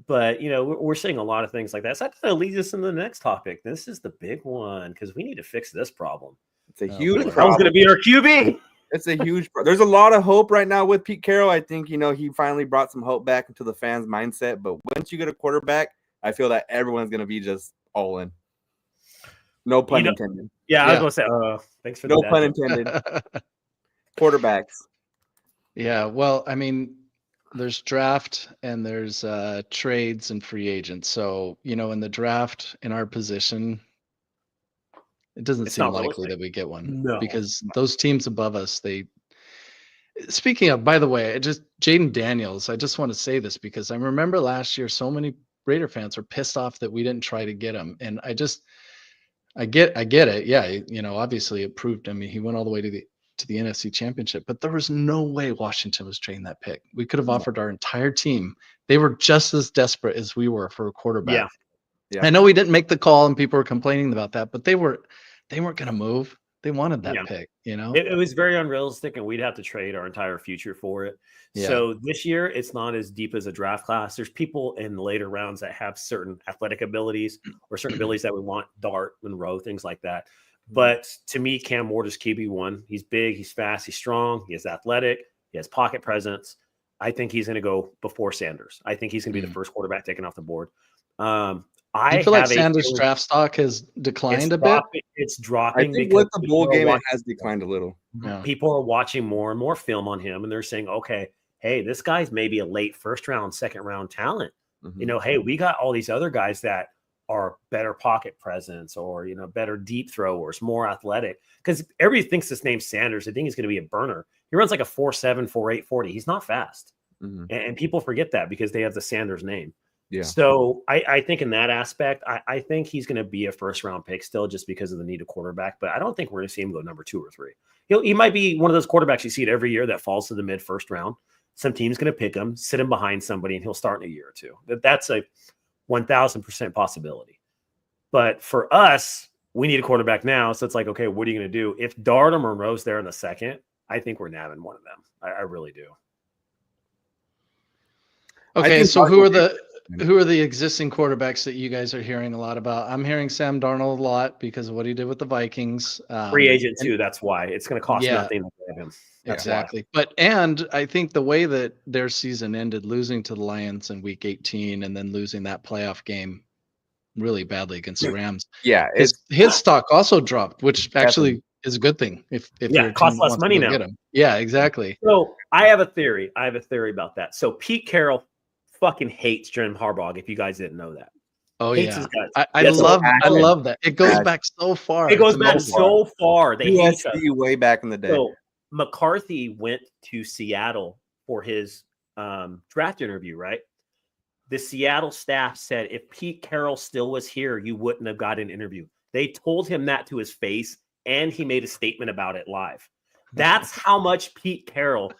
Speaker 2: But we're seeing a lot of things like that. So that leads us into the next topic. This is the big one because we need to fix this problem.
Speaker 1: It's a huge problem.
Speaker 2: That was going to be our QB.
Speaker 1: It's a huge problem. There's a lot of hope right now with Pete Carroll. I think, he finally brought some hope back into the fans' mindset. But once you get a quarterback, I feel that everyone's going to be just all in. No pun intended.
Speaker 2: Yeah, I was going to say, thanks for
Speaker 1: no pun intended. Quarterbacks.
Speaker 3: Yeah, well, I mean, there's draft and there's trades and free agents. So, in the draft, in our position, it doesn't seem likely that we get one because those teams above us, speaking of, by the way, Jaden Daniels, I just want to say this because I remember last year, so many Raider fans were pissed off that we didn't try to get him. And I get it. Yeah. Obviously it proved, he went all the way to the NFC Championship, but there was no way Washington was trading that pick. We could have offered our entire team. They were just as desperate as we were for a quarterback. Yeah. I know we didn't make the call and people were complaining about that, but they weren't going to move. They wanted that pick,
Speaker 2: It was very unrealistic and we'd have to trade our entire future for it. Yeah. So this year it's not as deep as a draft class. There's people in the later rounds that have certain athletic abilities or certain abilities that we want, dart, Monroe, things like that. But to me, Cam Ward is QB1. He's big, he's fast, he's strong, he is athletic, he has pocket presence. I think he's going to go before Sanders. I think he's going to be the first quarterback taken off the board.
Speaker 3: I feel like Sanders' draft stock has declined a bit.
Speaker 2: It's dropping.
Speaker 1: I think with the bowl game, it has declined a little.
Speaker 3: Yeah.
Speaker 2: People are watching more and more film on him, and they're saying, okay, hey, this guy's maybe a late first round, second round talent.
Speaker 1: Mm-hmm.
Speaker 2: Hey, we got all these other guys that are better pocket presence or, better deep throwers, more athletic. Because everybody thinks this name's Sanders. They think he's going to be a burner. He runs like a 4.7, 4.8, 40. He's not fast.
Speaker 1: Mm-hmm.
Speaker 2: And people forget that because they have the Sanders name.
Speaker 1: Yeah.
Speaker 2: So I think in that aspect, I think he's going to be a first round pick still just because of the need of quarterback. But I don't think we're going to see him go number 2 or 3. He might be one of those quarterbacks you see it every year that falls to the mid first round. Some team's going to pick him, sit him behind somebody, and he'll start in a year or two. That's a 1,000% possibility. But for us, we need a quarterback now. So it's like, okay, what are you going to do? If Dart or Monroe's there in the second, I think we're nabbing one of them. I really do.
Speaker 3: Okay, so who are the existing quarterbacks that you guys are hearing a lot about? I'm hearing Sam Darnold a lot because of what he did with the Vikings.
Speaker 2: Free agent too. That's why it's going to cost nothing to have him.
Speaker 3: Exactly. And I think the way that their season ended, losing to the Lions in week 18 and then losing that playoff game really badly against the Rams.
Speaker 1: Yeah.
Speaker 3: His stock also dropped, which actually is a good thing. If
Speaker 2: it costs less money now.
Speaker 3: Get him. Yeah, exactly.
Speaker 2: So I have a theory. about that. So Pete Carroll fucking hates Jim Harbaugh, if you guys didn't know that.
Speaker 3: Oh, yeah. I love that. It goes back so far.
Speaker 2: It goes back so far. They hate us.
Speaker 1: Way back in the day.
Speaker 2: So McCarthy went to Seattle for his draft interview, right? The Seattle staff said, if Pete Carroll still was here, you wouldn't have got an interview. They told him that to his face. and he made a statement about it live. That's how much Pete Carroll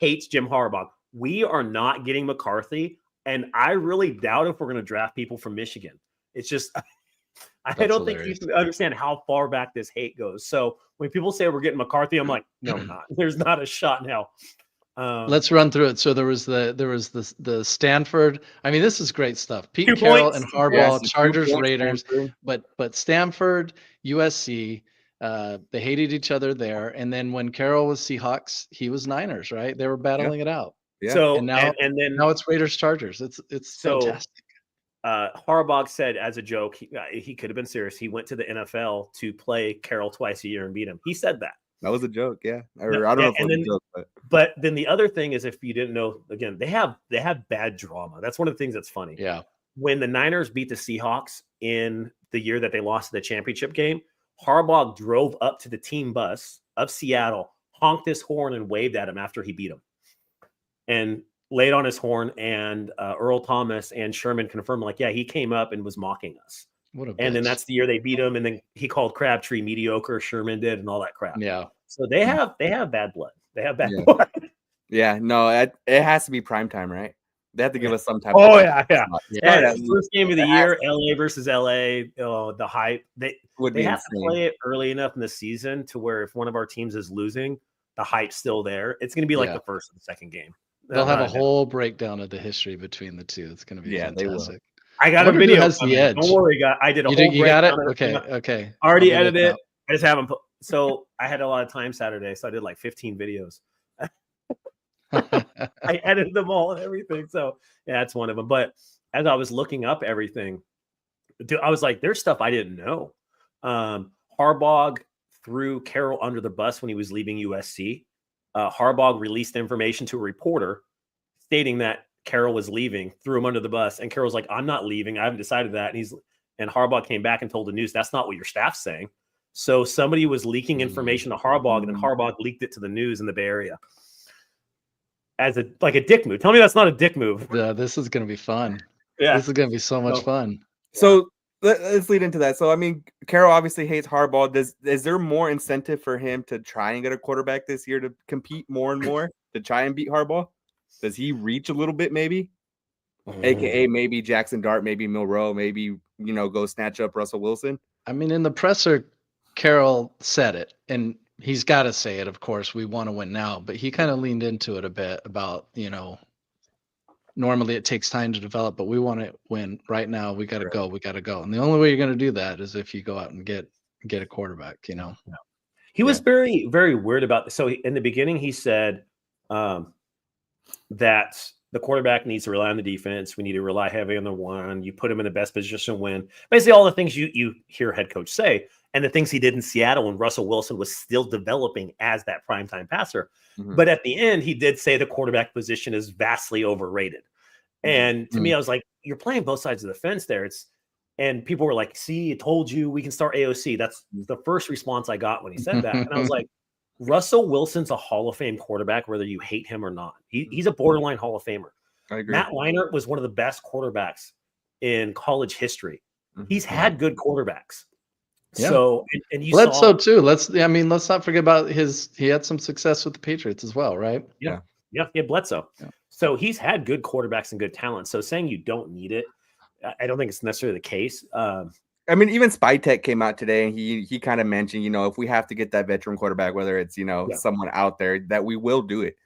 Speaker 2: hates Jim Harbaugh. We are not getting McCarthy, and I really doubt if we're going to draft people from Michigan. It's just I don't think you can understand how far back this hate goes. So when people say we're getting McCarthy, I'm like, no, we're not. There's not a shot now.
Speaker 3: Let's run through it. So there was the Stanford. I mean, this is great stuff. Pete Carroll and Harbaugh, Chargers, Raiders, but Stanford, USC, they hated each other there. And then when Carroll was Seahawks, he was Niners, right? They were battling it out.
Speaker 1: Yeah.
Speaker 2: So
Speaker 3: and now it's Raiders, Chargers. It's so fantastic.
Speaker 2: Harbaugh said as a joke, he could have been serious. He went to the NFL to play Carroll twice a year and beat him. He said that.
Speaker 1: That was a joke, yeah. I don't know if it was a joke,
Speaker 2: but then the other thing is, if you didn't know, again, they have bad drama. That's one of the things that's funny.
Speaker 3: Yeah.
Speaker 2: When the Niners beat the Seahawks in the year that they lost the championship game, Harbaugh drove up to the team bus of Seattle, honked his horn, and waved at him after he beat him, and laid on his horn. And Earl Thomas and Sherman confirmed, like, yeah, he came up and was mocking us. And then that's the year they beat him, and then he called Crabtree mediocre. Sherman did, and all that crap.
Speaker 3: Yeah.
Speaker 2: So they have bad blood. They have bad blood.
Speaker 1: Yeah. No, it has to be primetime, right? They have to give us some type.
Speaker 2: Oh,
Speaker 1: of
Speaker 2: yeah. First game of the year, LA versus LA. The hype. They have to play it early enough in the season to where if one of our teams is losing, the hype's still there. It's going to be like the first and second game.
Speaker 3: They'll have a whole breakdown of the history between the two. It's going to be fantastic.
Speaker 2: I got a video.
Speaker 3: Has the edge.
Speaker 2: Don't worry, I did a whole.
Speaker 3: You got it? Okay.
Speaker 2: Already edited it. I just haven't. So I had a lot of time Saturday, so I did like 15 videos. I edited them all and everything. So yeah, that's one of them. But as I was looking up everything, I was like, there's stuff I didn't know. Harbaugh threw Carroll under the bus when he was leaving USC. Harbaugh released information to a reporter stating that Carroll was leaving, threw him under the bus, and Carroll's like, I'm not leaving. I haven't decided that. And Harbaugh came back and told the news, that's not what your staff's saying. So somebody was leaking information to Harbaugh, and then Harbaugh leaked it to the news in the Bay Area as a dick move. Tell me that's not a dick move.
Speaker 3: Yeah, this is going to be fun.
Speaker 2: Yeah,
Speaker 3: this is going to be so much fun.
Speaker 1: So let's lead into that. So I mean, Carroll obviously hates Harbaugh. Is there more incentive for him to try and get a quarterback this year to compete more and more to try and beat Harbaugh? Does he reach a little bit, maybe? AKA maybe Jackson Dart, maybe Milroe, maybe go snatch up Russell Wilson.
Speaker 3: I mean, in the presser, Carroll said it, and he's got to say it. Of course, we want to win now, but he kind of leaned into it a bit about normally it takes time to develop, but we want to win right now. We got to go. We got to go. And the only way you're going to do that is if you go out and get a quarterback.
Speaker 2: He was very, very weird about this. So in the beginning, he said that the quarterback needs to rely on the defense. We need to rely heavy on the one. You put him in the best position to win. Basically, all the things you hear head coach say, and the things he did in Seattle when Russell Wilson was still developing as that primetime passer. Mm-hmm. But at the end, he did say the quarterback position is vastly overrated. And to me, I was like, you're playing both sides of the fence there. And people were like, see, I told you we can start AOC. That's the first response I got when he said that. And I was like, Russell Wilson's a Hall of Fame quarterback, whether you hate him or not. He's a borderline Hall of Famer.
Speaker 1: I agree.
Speaker 2: Matt Leinart was one of the best quarterbacks in college history. He's had good quarterbacks. Yeah. So, and you
Speaker 3: Bledsoe too. Let's not forget about he had some success with the Patriots as well, right?
Speaker 2: Yeah, Bledsoe. Yeah. So he's had good quarterbacks and good talent. So saying you don't need it, I don't think it's necessarily the case.
Speaker 1: I mean, even Spytek came out today and he kind of mentioned, if we have to get that veteran quarterback, whether it's, someone out there, that we will do it.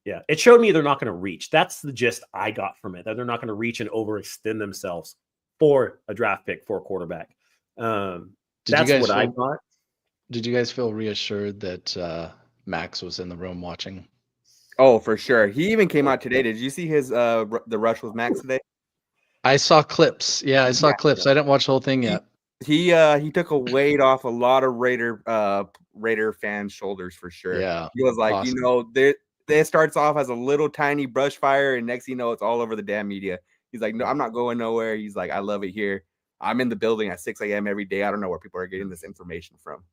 Speaker 2: Yeah. It showed me they're not going to reach. That's the gist I got from it, that they're not going to reach and overextend themselves for a draft pick for a quarterback. That's what I got.
Speaker 3: Did you guys feel reassured that Max was in the room watching?
Speaker 1: Oh, for sure. He even came out today. Did you see his the rush with Max today?
Speaker 3: I saw clips. Yeah, I saw clips. I didn't watch the whole thing yet.
Speaker 1: He took a weight off a lot of Raider fans' shoulders for sure.
Speaker 3: Yeah,
Speaker 1: he was like, awesome. It starts off as a little tiny brush fire, and next thing you know, it's all over the damn media. He's like, no, I'm not going nowhere. He's like, I love it here. I'm in the building at 6 a.m. every day. I don't know where people are getting this information from.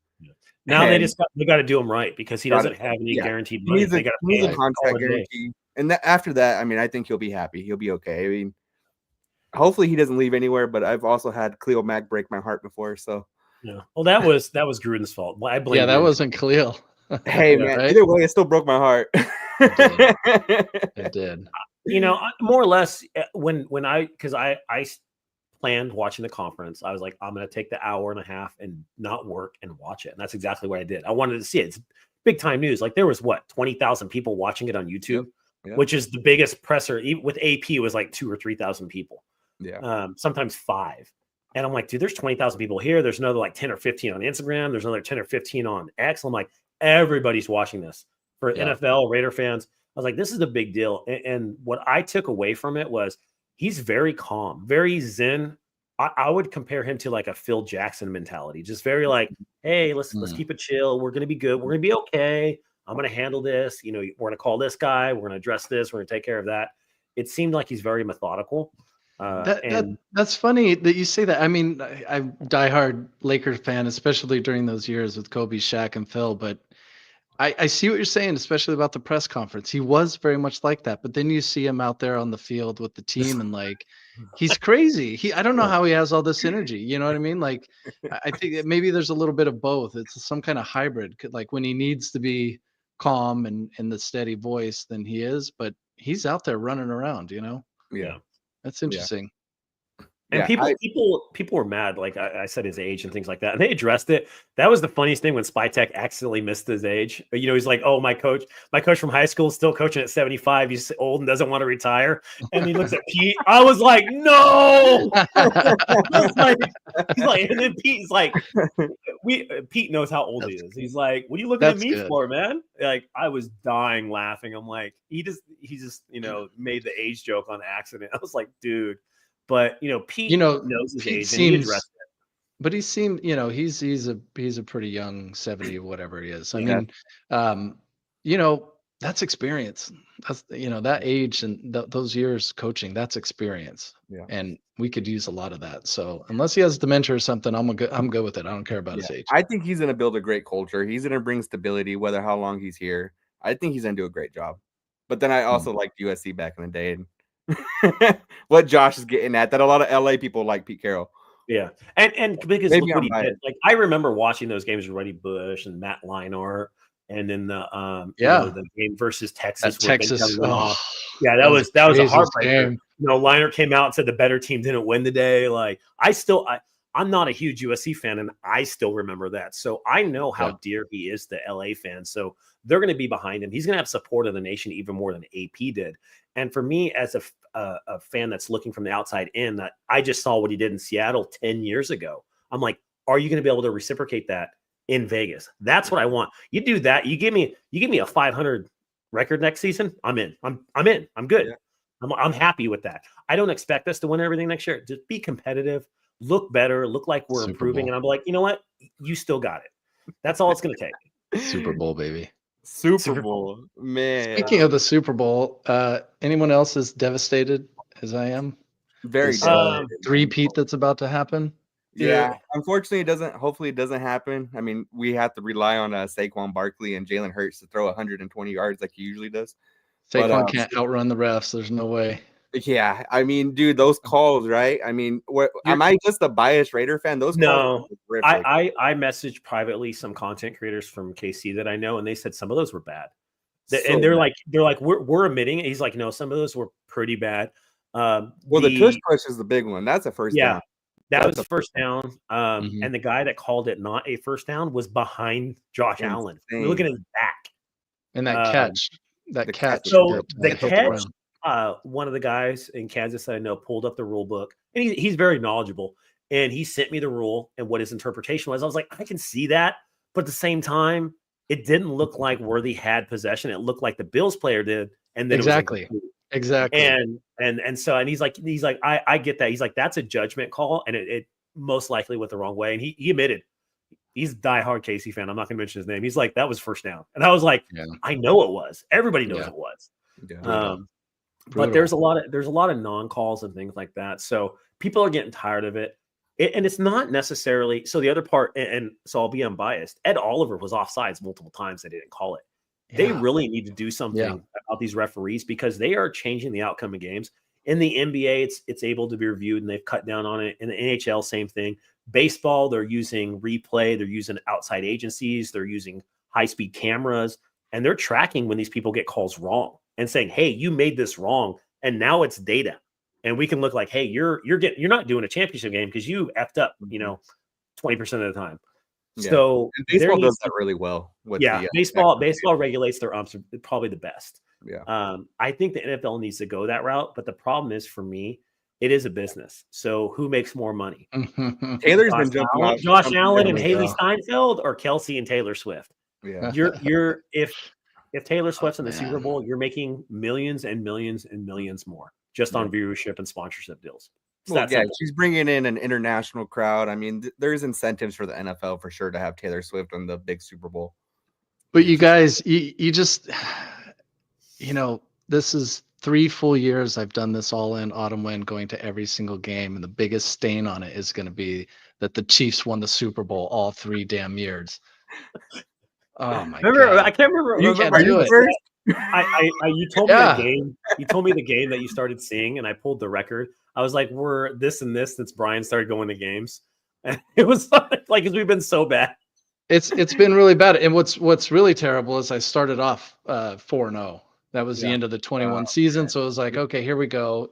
Speaker 2: Now they got to do him right because he doesn't have any guaranteed money.
Speaker 1: He needs a contract guarantee, and after that, I mean, I think he'll be happy. He'll be okay. I mean, hopefully he doesn't leave anywhere. But I've also had Khalil Mack break my heart before, so
Speaker 2: Yeah. Well, that was Gruden's fault. Well, I blame.
Speaker 3: Yeah, that
Speaker 2: Gruden.
Speaker 3: wasn't Khalil.
Speaker 1: Hey, man. Right? Either way, it still broke my heart.
Speaker 3: It did.
Speaker 2: More or less when because I planned watching the conference, I was like, I'm going to take the hour and a half and not work and watch it. And that's exactly what I did. I wanted to see it. It's big time news. Like there was 20,000 people watching it on YouTube, which is the biggest presser. Even with AP, it was like 2,000 or 3,000 people.
Speaker 1: Yeah.
Speaker 2: Sometimes 5. And I'm like, dude, there's 20,000 people here. There's another like 10 or 15 on Instagram. There's another 10 or 15 on X. I'm like, everybody's watching this. For NFL Raider fans, I was like, this is a big deal. And what I took away from it was he's very calm, very zen. I would compare him to like a Phil Jackson mentality, just very like, hey, let's keep it chill. We're going to be good. We're going to be okay. I'm going to handle this. We're going to call this guy. We're going to address this. We're going to take care of that. It seemed like he's very methodical.
Speaker 3: That's funny that you say that. I mean, I'm a diehard Lakers fan, especially during those years with Kobe, Shaq, and Phil. But I see what you're saying, especially about the press conference. He was very much like that. But then you see him out there on the field with the team, and like, he's crazy. I don't know how he has all this energy. You know what I mean? Like, I think that maybe there's a little bit of both. It's some kind of hybrid. Like when he needs to be calm and in the steady voice, then he is. But he's out there running around.
Speaker 1: Yeah.
Speaker 3: That's interesting.
Speaker 2: And people were mad, like I said, his age and things like that. And they addressed it. That was the funniest thing when Spytek accidentally missed his age. He's like, oh, my coach from high school is still coaching at 75. He's old and doesn't want to retire. And he looks at Pete. I was like, no. He's like, and then Pete's like, Pete knows how old he is. He's like, what are you looking at me for, man? Like, I was dying laughing. I'm like, he just made the age joke on accident. I was like, dude. But Pete knows his age and he addressed it.
Speaker 3: But he seemed, he's a pretty young 70, whatever he is. I mean, that's experience. That's that age and those years coaching, that's experience. Yeah. And we could use a lot of that. So unless he has dementia or something, I'm good with it. I don't care about his age.
Speaker 1: I think he's gonna build a great culture. He's gonna bring stability, whether how long he's here. I think he's gonna do a great job. But then I also liked USC back in the day. And what Josh is getting at, that a lot of LA people like Pete Carroll.
Speaker 2: Yeah. And because look what he did. Like I remember watching those games with Reddy Bush and Matt Leinart, and then the game versus Texas.
Speaker 3: Texas.
Speaker 2: Yeah, that was a heartbreaker. Leinart came out and said the better team didn't win the day. Like I'm not a huge USC fan, and I still remember that. So I know how dear he is to LA fans. So they're going to be behind him. He's going to have support of the nation even more than AP did. And for me, as a fan that's looking from the outside in, that I just saw what he did in Seattle 10 years ago. I'm like, are you going to be able to reciprocate that in Vegas? That's what I want. You do that. You give me a 500 record next season. I'm in. I'm in. I'm good. Yeah. I'm happy with that. I don't expect us to win everything next year. Just be competitive, look better, look like we're improving. Bowl. And I'm like, you know what? You still got it. That's all it's going to take.
Speaker 3: Super Bowl, baby.
Speaker 1: Super Bowl, man.
Speaker 3: Speaking of the Super Bowl, anyone else as devastated as I am?
Speaker 1: Very
Speaker 3: three-peat that's about to happen.
Speaker 1: Yeah, unfortunately, hopefully, it doesn't happen. I mean, we have to rely on Saquon Barkley and Jalen Hurts to throw 120 yards like he usually does.
Speaker 3: Saquon can't outrun the refs. There's no way.
Speaker 1: Yeah, I mean, dude, those calls, right? I mean, am I just a biased Raider fan? Those calls
Speaker 2: I messaged privately some content creators from KC that I know, and they said some of those were bad. And they're like, we're admitting it. He's like, no, some of those were pretty bad.
Speaker 1: The tush push is the big one. That's a first down.
Speaker 2: That was the first down. And the guy that called it not a first down was behind Josh Allen. Look at his back.
Speaker 3: And that catch.
Speaker 2: So the catch. One of the guys in Kansas that I know pulled up the rule book, and he's very knowledgeable, and he sent me the rule and what his interpretation was. I was like, I can see that, but at the same time, it didn't look like Worthy had possession. It looked like the Bills player did, and then
Speaker 3: exactly.
Speaker 2: And so he's like, I get that. He's like, that's a judgment call, and it most likely went the wrong way. And he admitted he's a diehard Casey fan. I'm not gonna mention his name. He's like, that was first down, and I was like, I know it was. Everybody knows it was.
Speaker 1: Yeah.
Speaker 2: But there's a lot of non-calls and things like that. So people are getting tired of it. And it's not necessarily so the other part, and so I'll be unbiased. Ed Oliver was offsides multiple times. They didn't call it. Yeah. They really need to do something about these referees because they are changing the outcome of games. In the NBA, it's able to be reviewed and they've cut down on it. In the NHL, same thing. Baseball, they're using replay, they're using outside agencies, they're using high-speed cameras, and they're tracking when these people get calls wrong and saying, hey, you made this wrong, and now it's data. And we can look like, hey, you're not doing a championship game because you effed up, 20% of the time. Yeah. So
Speaker 1: and baseball does that really well.
Speaker 2: Baseball regulates their umps probably the best.
Speaker 1: Yeah.
Speaker 2: I think the NFL needs to go that route, but the problem is for me, it is a business. So who makes more money?
Speaker 1: Taylor's been jumping out.
Speaker 2: Josh Allen and Haley Steinfeld, or Kelsey and Taylor Swift?
Speaker 1: Yeah.
Speaker 2: You're if Taylor Swift's in the Super Bowl, you're making millions and millions and millions more just on viewership and sponsorship deals.
Speaker 1: She's bringing in an international crowd. I mean, there's incentives for the NFL for sure to have Taylor Swift on the big Super Bowl.
Speaker 3: But you guys, you just, this is 3 full years I've done this all in autumn win, going to every single game, and the biggest stain on it is going to be that the Chiefs won the Super Bowl all 3 damn years. Oh my God!
Speaker 2: I can't remember.
Speaker 3: You can't do it.
Speaker 2: You told me the game. You told me the game that you started seeing, and I pulled the record. I was like, "We're this and this." Since Brian started going to games, and it was like, we've been so bad.
Speaker 3: It's been really bad. And what's really terrible is I started off 4-0. That was the end of the 21 season. So it was like, okay, here we go.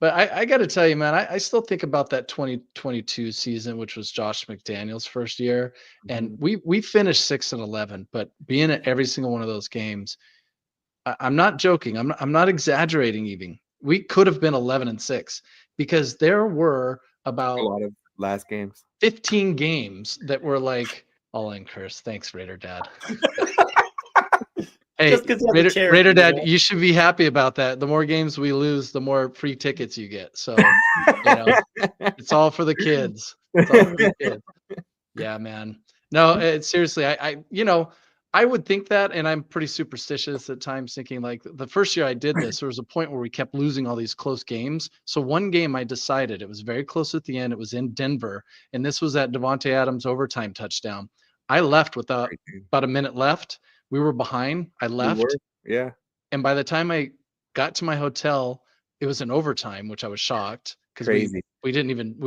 Speaker 3: But I got to tell you, man, I still think about that 2022 season, which was Josh McDaniels' first year, and we finished 6-11. But being at every single one of those games, I'm not joking. I'm not exaggerating. Even we could have been 11-6 because there were about
Speaker 1: a lot of last games,
Speaker 3: 15 games that were like all in curse. Thanks, Raider Dad. Hey, Raider Dad, you should be happy about that. The more games we lose, the more free tickets you get. So, it's all for the kids. It's all for the kids. Yeah, man. No, seriously, I would think that, and I'm pretty superstitious at times, thinking like the first year I did this, there was a point where we kept losing all these close games. So one game I decided, it was very close at the end. It was in Denver, and this was that Devontae Adams overtime touchdown. I left with about a minute left. We were behind. I left.
Speaker 1: Yeah.
Speaker 3: And by the time I got to my hotel, it was in overtime, which I was shocked because we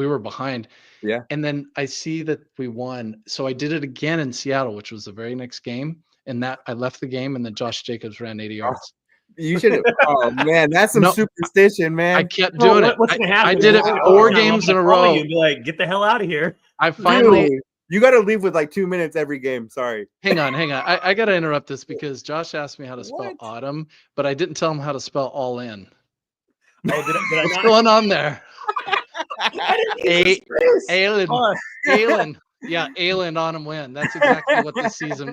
Speaker 3: were behind.
Speaker 1: Yeah.
Speaker 3: And then I see that we won. So I did it again in Seattle, which was the very next game. And that I left the game, and then Josh Jacobs ran 80 yards.
Speaker 1: You should have. Oh man, that's some superstition, man.
Speaker 3: I kept doing it.
Speaker 2: What's gonna happen?
Speaker 3: I did it 4 games in a row.
Speaker 2: You'd be like, get the hell out of here.
Speaker 3: I finally.
Speaker 1: You got to leave with like 2 minutes every game. Sorry.
Speaker 3: Hang on. I got to interrupt this because Josh asked me how to spell autumn, but I didn't tell him how to spell all in.
Speaker 2: Oh, did I
Speaker 3: What's going on there? Aylin. Yeah, Aylin autumn win. That's exactly what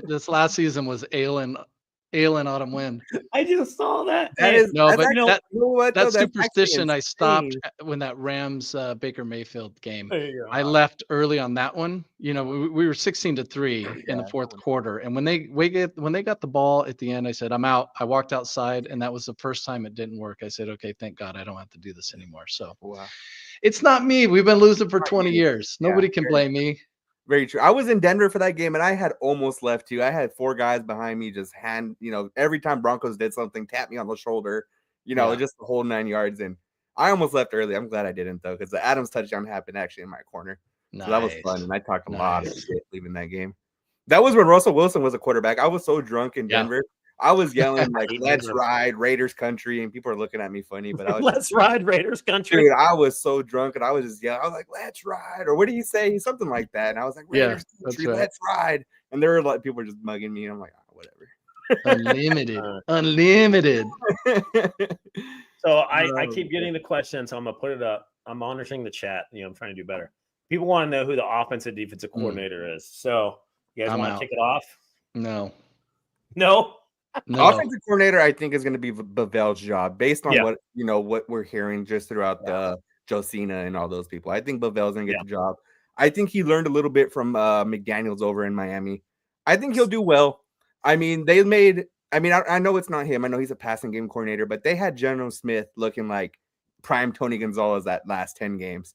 Speaker 3: this last season was. Aylin autumn win.
Speaker 2: I just saw that.
Speaker 3: That superstition. I stopped when that Rams Baker Mayfield game. I left early on that one. We were 16-3 in the fourth quarter, and when they got the ball at the end, I said, "I'm out." I walked outside, and that was the first time it didn't work. I said, "Okay, thank God, I don't have to do this anymore." So, It's not me. We've been losing for 20 years. Nobody can blame me.
Speaker 1: Very true. I was in Denver for that game, and I had almost left too. I had 4 guys behind me, just every time Broncos did something, tap me on the shoulder, just the whole 9 yards. And I almost left early. I'm glad I didn't though, because the Adams touchdown happened actually in my corner. Nice. So that was fun, and I talked a lot of shit leaving that game. That was when Russell Wilson was a quarterback. I was so drunk in Denver. I was yelling like "Let's ride Raiders country," and people are looking at me funny. But I was
Speaker 2: "Let's ride Raiders country."
Speaker 1: Dude, I was so drunk, and I was just yelling. I was like, "Let's ride!" Or what did he say? Something like that. And I was like, "Raiders country, let's ride!" And there were like people were just mugging me, and I'm like, "Whatever."
Speaker 3: Unlimited.
Speaker 2: So I keep getting the question, so I'm gonna put it up. I'm monitoring the chat. I'm trying to do better. People want to know who the offensive defensive coordinator is. So you guys want to kick it off?
Speaker 3: No.
Speaker 1: Offensive coordinator, I think, is going to be Bavel's job based on what we're hearing just throughout the Josina and all those people. I think Bavel's going to get the job. I think he learned a little bit from McDaniels over in Miami. I think he'll do well. I mean, I know it's not him. I know he's a passing game coordinator, but they had Geno Smith looking like prime Tony Gonzalez that last 10 games.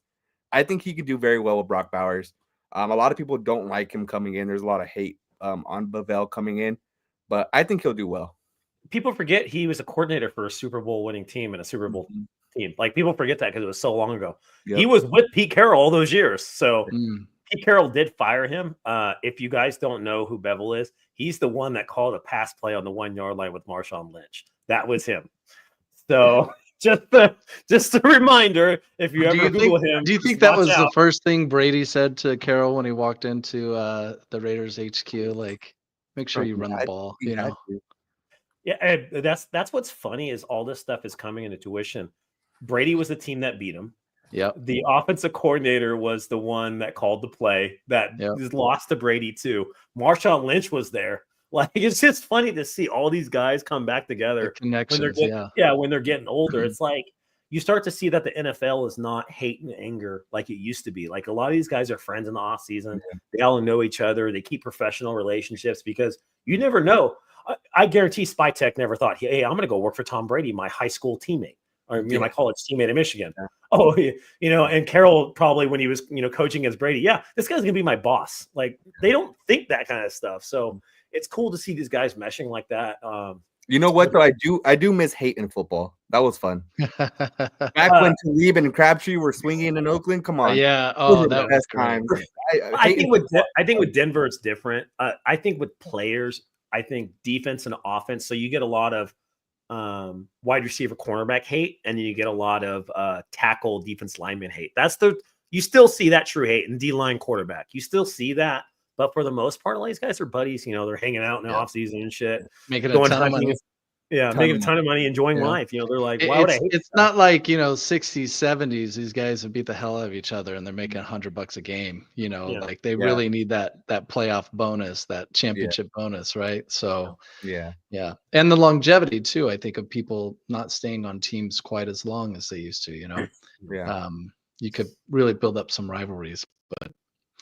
Speaker 1: I think he could do very well with Brock Bowers. A lot of people don't like him coming in. There's a lot of hate on Bavel coming in. But I think he'll do well.
Speaker 2: People forget he was a coordinator for a Super Bowl winning team and a Super Bowl team. Like people forget that because it was so long ago.
Speaker 1: Yep.
Speaker 2: He was with Pete Carroll all those years. So Pete Carroll did fire him. If you guys don't know who Bevel is, he's the one that called a pass play on the 1 yard line with Marshawn Lynch. That was him. So just a reminder, if you ever Google him.
Speaker 3: Do you think that was the first thing Brady said to Carroll when he walked into the Raiders HQ? Like, make sure you run the ball, you know?
Speaker 2: Yeah, that's what's funny is all this stuff is coming into tuition. Brady was the team that beat him.
Speaker 3: Yeah.
Speaker 2: The offensive coordinator was the one that called the play that lost to Brady too. Marshawn Lynch was there. Like, it's just funny to see all these guys come back together.
Speaker 3: The connections,
Speaker 2: when they're getting older. It's like you start to see that the NFL is not hate and anger like it used to be. Like a lot of these guys are friends in the off season. They all know each other. They keep professional relationships because you never know. I guarantee Spytek never thought, hey, I'm going to go work for Tom Brady, my high school teammate, or my college teammate in Michigan. Yeah. Oh, and Carroll probably when he was, coaching against Brady, this guy's going to be my boss. Like they don't think that kind of stuff. So it's cool to see these guys meshing like that.
Speaker 1: You know what though? I do miss hate in football. That was fun. Back when Talib and Crabtree were swinging in Oakland. Come on.
Speaker 3: Yeah. Oh, that was
Speaker 1: time.
Speaker 2: I think with Denver it's different. I think with players, I think defense and offense. So you get a lot of wide receiver, cornerback hate, and then you get a lot of tackle, defense lineman hate. You still see that true hate in D-line quarterback. You still see that. But for the most part, all these guys are buddies. They're hanging out in the off season and shit,
Speaker 3: making a ton of money.
Speaker 2: Making a ton of money, enjoying life. They're like, why would I hate
Speaker 3: it's not like 60s, 70s. These guys would beat the hell out of each other, and they're making $100 a game. Like they really need that playoff bonus, that championship bonus, right? So
Speaker 1: yeah,
Speaker 3: and the longevity too. I think of people not staying on teams quite as long as they used to. You could really build up some rivalries, but.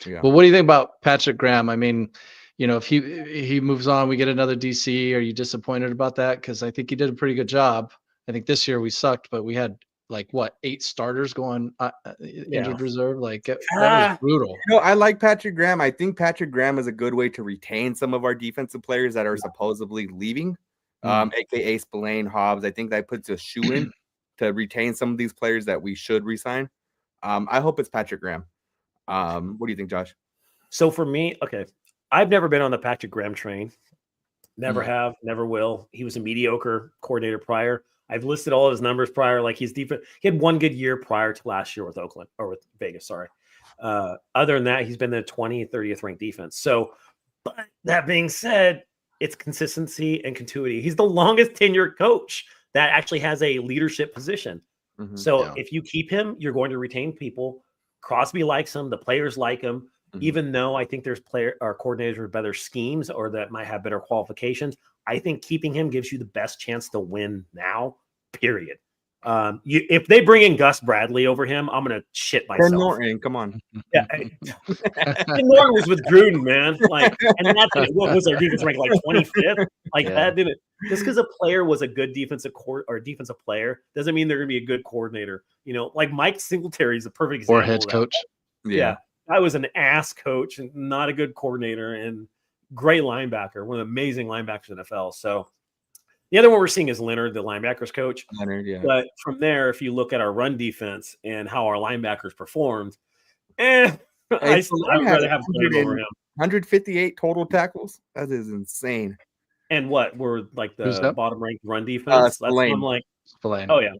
Speaker 3: Yeah. Well, what do you think about Patrick Graham? I mean, if he moves on, we get another DC. Are you disappointed about that? Because I think he did a pretty good job. I think this year we sucked, but we had 8 starters going injured reserve. Like that was brutal.
Speaker 1: I like Patrick Graham. I think Patrick Graham is a good way to retain some of our defensive players that are supposedly leaving, aka Spillane, Hobbs. I think that puts a shoe in to retain some of these players that we should resign. I hope it's Patrick Graham. What do you think, Josh?
Speaker 2: So for me, okay, I've never been on the Patrick Graham train. Never have, never will. He was a mediocre coordinator prior. I've listed all his numbers prior. Like he's deep. He had one good year prior to last year with Oakland or with Vegas. Sorry. Other than that, he's been the 20th, 30th ranked defense. So, but that being said, it's consistency and continuity. He's the longest tenured coach that actually has a leadership position. So if you keep him, you're going to retain people. Crosby likes him. The players like him, even though I think there's coordinators with better schemes or that might have better qualifications. I think keeping him gives you the best chance to win now, period. If they bring in Gus Bradley over him, I'm going to shit myself.
Speaker 1: Ken Norton, come on.
Speaker 2: Yeah. Ken Norton was with Gruden, man. And that's what was our defense ranked 25th? That didn't. Just because a player was a good defensive player doesn't mean they're going to be a good coordinator. Like Mike Singletary is a perfect example.
Speaker 3: Or head coach.
Speaker 2: Yeah. I was an ass coach and not a good coordinator and great linebacker, one of the amazing linebackers in the NFL. So the other one we're seeing is Leonard, the linebackers coach.
Speaker 1: Leonard, yeah.
Speaker 2: But from there, if you look at our run defense and how our linebackers performed, I'd rather have Leonard over him.
Speaker 1: 158 total tackles. That is insane.
Speaker 2: And what we're the bottom ranked run defense? That's what I'm like.
Speaker 3: Spillane.
Speaker 2: Oh yeah,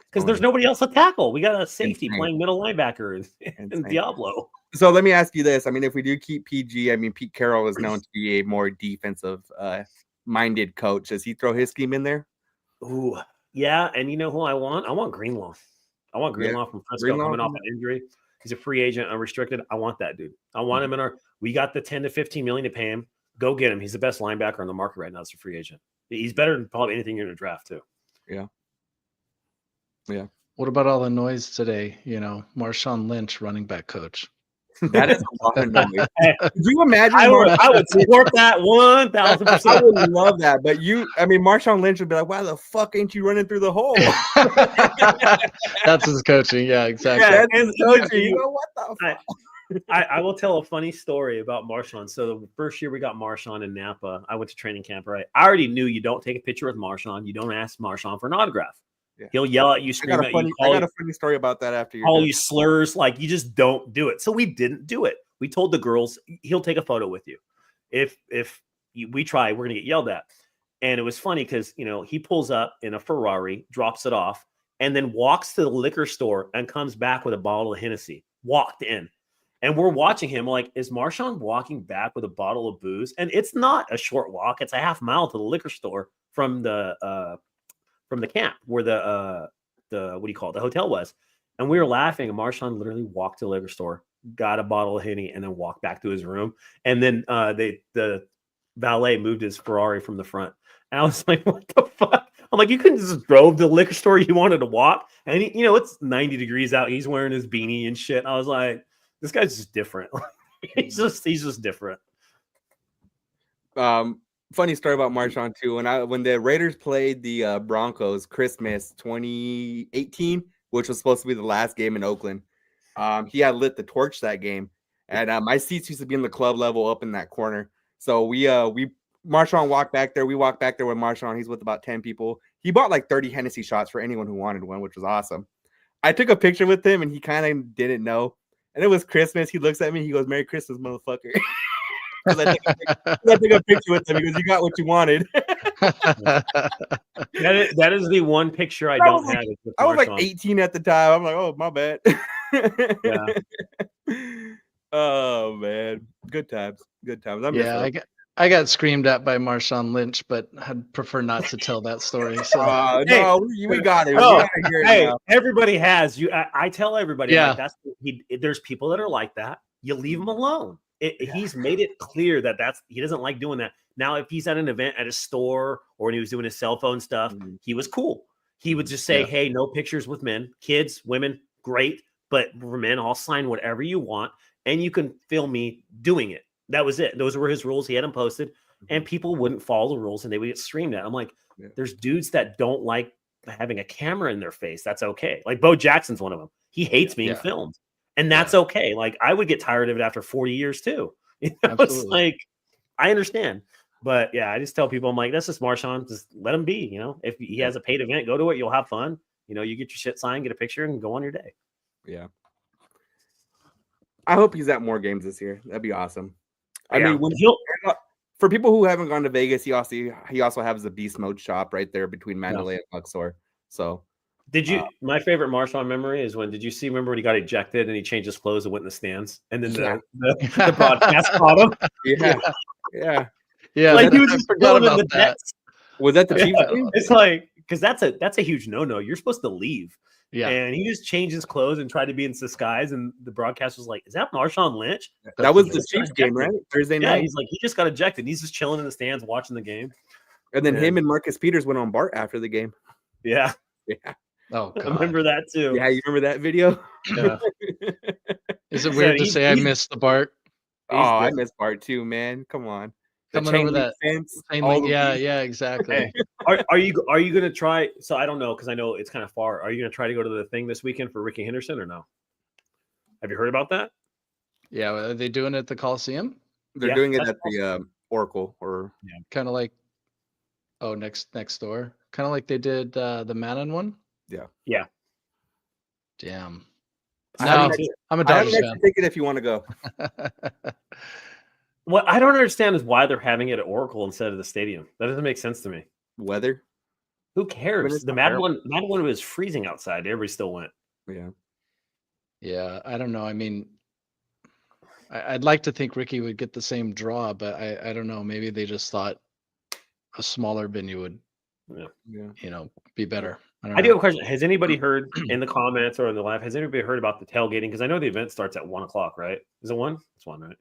Speaker 2: because there's nobody else to tackle. We got a safety playing middle linebacker and Diablo.
Speaker 1: So let me ask you this: I mean, if we do keep PG, I mean, Pete Carroll is known to be a more defensive minded coach. Does he throw his scheme in there?
Speaker 2: Ooh, yeah. And you know who I want? I want Greenlaw. I want Greenlaw from Frisco coming off an injury. He's a free agent, unrestricted. I want that dude. I want him in our. We got the 10 to 15 million to pay him. Go get him. He's the best linebacker on the market right now as a free agent. He's better than probably anything you're going to draft too.
Speaker 1: Yeah.
Speaker 3: What about all the noise today? Marshawn Lynch, running back coach.
Speaker 1: That is a lot of noise. Could you imagine?
Speaker 2: I would support that 1,000%.
Speaker 1: I would love that. But Marshawn Lynch would be like, "Why the fuck ain't you running through the hole?"
Speaker 3: That's his coaching. Yeah, exactly.
Speaker 1: Yeah, that's his coaching. What the fuck?
Speaker 2: I will tell a funny story about Marshawn. So the first year we got Marshawn in Napa, I went to training camp, right? I already knew you don't take a picture with Marshawn. You don't ask Marshawn for an autograph. He'll yell at you, scream at you.
Speaker 1: I got a funny story about that after you.
Speaker 2: Call you slurs. Like, you just don't do it. So we didn't do it. We told the girls he'll take a photo with you. If we try, we're gonna get yelled at. And it was funny because he pulls up in a Ferrari, drops it off, and then walks to the liquor store and comes back with a bottle of Hennessy. Walked in. And we're watching him like, is Marshawn walking back with a bottle of booze? And it's not a short walk. It's a half mile to the liquor store from the camp where the what do you call it? The hotel was. And we were laughing. And Marshawn literally walked to the liquor store, got a bottle of Henny, and then walked back to his room. And then the valet moved his Ferrari from the front. And I was like, what the fuck? I'm like, you couldn't just drove to the liquor store you wanted to walk. And it's 90 degrees out. He's wearing his beanie and shit. I was like, this guy's just different. he's just different.
Speaker 1: Funny story about Marshawn too. When the Raiders played the Broncos Christmas 2018, which was supposed to be the last game in Oakland, he had lit the torch that game, and my seats used to be in the club level up in that corner. So Marshawn walked back there. We walked back there with Marshawn. He's with about 10 people. He bought like 30 Hennessy shots for anyone who wanted one, which was awesome. I took a picture with him, and he kind of didn't know. And it was Christmas. He looks at me. He goes, "Merry Christmas, motherfucker." Because I took a picture with him because you got what you wanted.
Speaker 2: that is the one picture I don't have.
Speaker 1: I was like 18 at the time. I'm like, oh, my bad.
Speaker 2: Yeah.
Speaker 1: Oh, man. Good times.
Speaker 3: I got screamed at by Marshawn Lynch, but I'd prefer not to tell that story. So.
Speaker 1: No, we got it.
Speaker 2: Everybody has you. I tell everybody,
Speaker 3: yeah.
Speaker 2: There's people that are like that. You leave them alone. He's made it clear that he doesn't like doing that. Now, if he's at an event at a store or when he was doing his cell phone stuff, he was cool. He would just say, "Hey, no pictures with men, kids, women, great, but for men, I'll sign whatever you want, and you can film me doing it." That was it. Those were his rules. He had them posted, and people wouldn't follow the rules, and they would get streamed at. I'm like, there's dudes that don't like having a camera in their face. That's okay. Like Bo Jackson's one of them. He hates being filmed, and that's okay. Like I would get tired of it after 40 years too. It's like I understand, but I just tell people, I'm like, that's just Marshawn. Just let him be. If he has a paid event, go to it. You'll have fun. You get your shit signed, get a picture, and go on your day.
Speaker 1: Yeah. I hope he's at more games this year. That'd be awesome. I mean, for people who haven't gone to Vegas, he also has the Beast Mode shop right there between Mandalay and Luxor. So,
Speaker 2: did you? My favorite Marshawn memory is when remember when he got ejected and he changed his clothes and went in the stands, and then the broadcast caught him.
Speaker 1: Yeah.
Speaker 2: Like he was just forgot about
Speaker 1: that. Nets. Was that the Chiefs game?
Speaker 2: It's like because that's a huge no. You're supposed to leave.
Speaker 3: Yeah,
Speaker 2: and he just changed his clothes and tried to be in disguise, and the broadcast was like, "Is that Marshawn Lynch?"
Speaker 1: That was the Chiefs game, right? Thursday night.
Speaker 2: Yeah, he's like, he just got ejected. He's just chilling in the stands watching the game.
Speaker 1: And then him and Marcus Peters went on Bart after the game.
Speaker 2: Yeah.
Speaker 3: Oh, God.
Speaker 2: I remember that too.
Speaker 1: Yeah, you remember that video?
Speaker 2: Yeah.
Speaker 3: Is it weird to say I missed the Bart?
Speaker 1: I miss Bart too, man. Come on.
Speaker 3: Coming over that fence. Yeah, exactly.
Speaker 2: Hey, are you gonna try? So I don't know because I know it's kind of far. Are you gonna try to go to the thing this weekend for Ricky Henderson or no? Have you heard about that?
Speaker 3: Yeah, are they doing it at the Coliseum?
Speaker 1: They're doing it at the Oracle, or
Speaker 3: kind of like next door, kind of like they did the Madden one.
Speaker 1: Yeah.
Speaker 3: Damn.
Speaker 1: No,
Speaker 3: I'm a Dodgers fan.
Speaker 1: Take it if you want to go.
Speaker 2: What I don't understand is why they're having it at Oracle instead of the stadium. That doesn't make sense to me.
Speaker 1: Weather?
Speaker 2: Who cares? The Madden one was freezing outside. Everybody still went.
Speaker 1: Yeah.
Speaker 3: Yeah, I don't know. I mean, I'd like to think Ricky would get the same draw, but I don't know. Maybe they just thought a smaller venue would, be better.
Speaker 2: I do have a question. Has anybody heard in the comments or in the live? Has anybody heard about the tailgating? Because I know the event starts at 1:00, right? Is it 1? It's 1, right?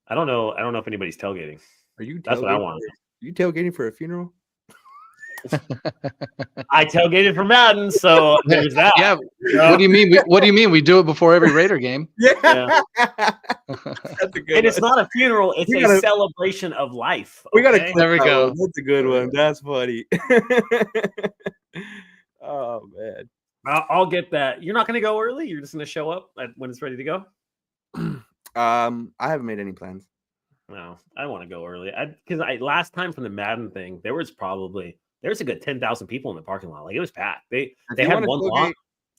Speaker 2: I don't know if anybody's tailgating. That's what I want.
Speaker 1: Are you tailgating for a funeral?
Speaker 2: I tailgated for Madden, so there's that.
Speaker 3: Yeah. What do you mean? What do you mean? We do it before every Raider game.
Speaker 2: Yeah. That's a good and it's not a funeral; it's a celebration of life.
Speaker 1: We got to.
Speaker 3: There we go.
Speaker 1: That's a good one. That's funny. Oh man,
Speaker 2: I'll get that. You're not going to go early. You're just going to show up when it's ready to go.
Speaker 1: I haven't made any plans.
Speaker 2: No, I want to go early. Because last time from the Madden thing, there was probably there's a good 10,000 people in the parking lot. Like it was packed. They
Speaker 1: If you
Speaker 2: had
Speaker 1: want a
Speaker 2: one
Speaker 1: tailgate,
Speaker 2: block.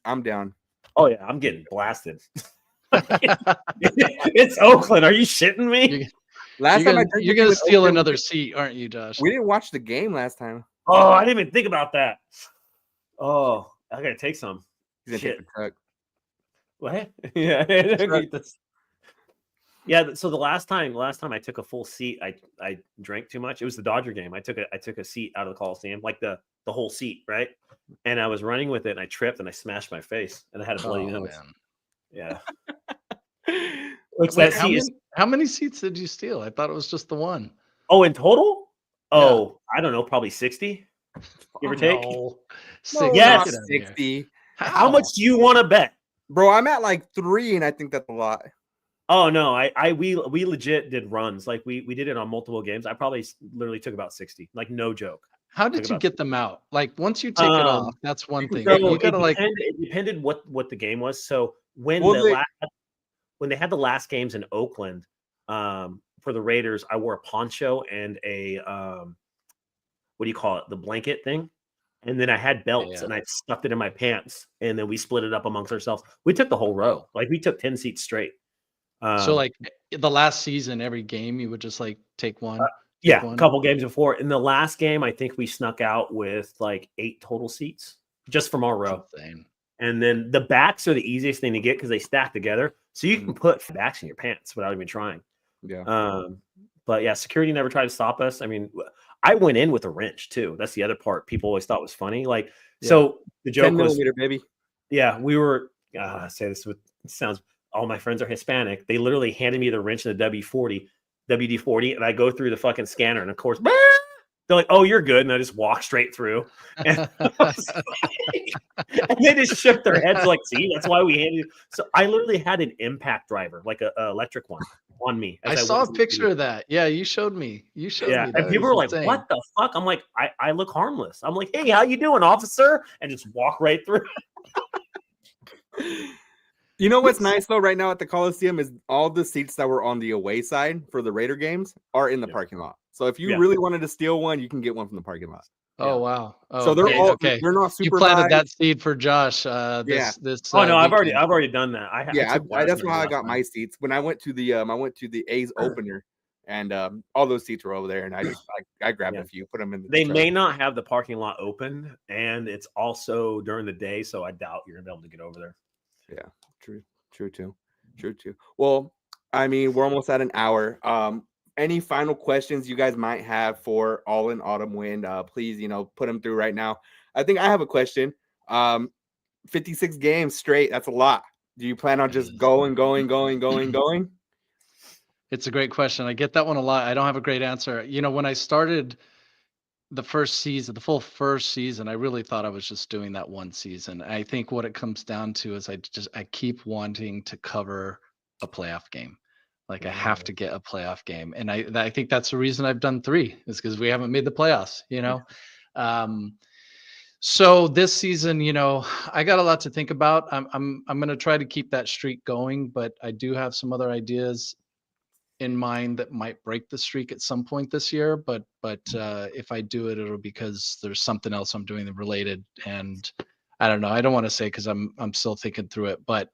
Speaker 1: I'm down.
Speaker 2: Oh yeah, I'm getting blasted. It's Oakland. Are you shitting me?
Speaker 1: Last time
Speaker 3: You're gonna steal another seat, aren't you, Josh?
Speaker 1: We didn't watch the game last time.
Speaker 2: Oh, I didn't even think about that. Oh, I gotta take some.
Speaker 1: He's gonna take the truck.
Speaker 2: What? Yeah. Yeah. So the last time I took a full seat, I drank too much. It was the Dodger game. I took a seat out of the Coliseum, like the whole seat, right? And I was running with it, and I tripped, and I smashed my face, and I had a bloody nose. Man. Yeah.
Speaker 3: Wait, how many seats did you steal? I thought it was just the one.
Speaker 2: Oh, in total? Oh, yeah. I don't know, probably 60. Give or take.
Speaker 3: No.
Speaker 2: Yes,
Speaker 1: 60.
Speaker 2: How much do you want to bet?
Speaker 1: Bro, I'm at like 3, and I think that's a lot.
Speaker 2: Oh no, we legit did runs. Like we did it on multiple games. I probably literally took about 60. Like no joke.
Speaker 3: How did you get them out? Like once you take it off, that's one thing. So you gotta
Speaker 2: it depended what the game was. So when when they had the last games in Oakland, for the Raiders, I wore a poncho and a what do you call it? The blanket thing. And then I had belts and I stuffed it in my pants, and then we split it up amongst ourselves. We took the whole row. Like we took 10 seats straight.
Speaker 3: So like the last season, every game you would just like take one.
Speaker 2: A couple games before. In the last game, I think we snuck out with like 8 total seats just from our row. And then the backs are the easiest thing to get because they stack together. So you can put backs in your pants without even trying.
Speaker 1: Yeah.
Speaker 2: But yeah, security never tried to stop us. I mean, I went in with a wrench too. That's the other part people always thought was funny. Like, so the joke was,
Speaker 1: baby.
Speaker 2: Yeah, we were. I say this with sounds. All my friends are Hispanic. They literally handed me the wrench in the WD-40, and I go through the fucking scanner, and of course, they're like, "Oh, you're good," and I just walk straight through, and they just shook their heads like, "See, that's why we handed." So I literally had an impact driver, like a electric one, on me.
Speaker 3: I saw a picture of that. Yeah, you showed me. Me.
Speaker 2: And people were like, "What the fuck?" I'm like, I look harmless. I'm like, "Hey, how you doing, officer?" And just walk right through.
Speaker 1: You know what's nice though right now at the Coliseum is all the seats that were on the away side for the Raider games are in the parking lot. So if you really wanted to steal one, you can get one from the parking lot.
Speaker 3: Oh wow! Oh,
Speaker 1: so they're all okay. They're not super.
Speaker 3: You planted that seed for Josh. This.
Speaker 2: Oh no, I've already done that.
Speaker 1: That's why I got my seats when I went to the A's opener, and all those seats were over there, and I grabbed a few, put them in.
Speaker 2: They may not have the parking lot open, and it's also during the day, so I doubt you're gonna be able to get over there.
Speaker 1: Yeah. True too. Well, I mean, we're almost at an hour. Any final questions you guys might have for All in Autumn Wind? Please, put them through right now. I think I have a question. 56 games straight. That's a lot. Do you plan on just going?
Speaker 3: It's a great question. I get that one a lot. I don't have a great answer. When I started the full first season, I really thought I was just doing that one season. I think what it comes down to is I keep wanting to cover a playoff game. Like I have to get a playoff game. And I think that's the reason I've done 3 is because we haven't made the playoffs, So this season, I got a lot to think about. I'm going to try to keep that streak going, but I do have some other ideas in mind that might break the streak at some point this year, but if I do it, it'll because there's something else I'm doing related, and I don't know. I don't want to say because I'm still thinking through it, but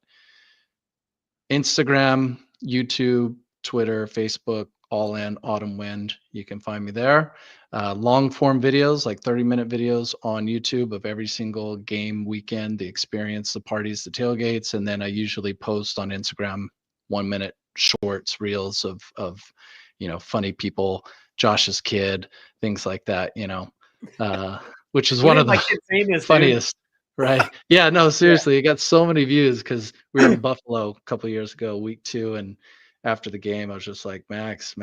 Speaker 3: Instagram, YouTube, Twitter, Facebook, All in Autumn Wind. You can find me there. Long form videos, like 30-minute videos on YouTube of every single game weekend, the experience, the parties, the tailgates, and then I usually post on Instagram 1-minute shorts, reels of funny people, Josh's kid, things like that, which is one of the funniest, right? Yeah, no, seriously, it got so many views because we were in Buffalo a couple of years ago, week 2, and after the game, I was just like, Max,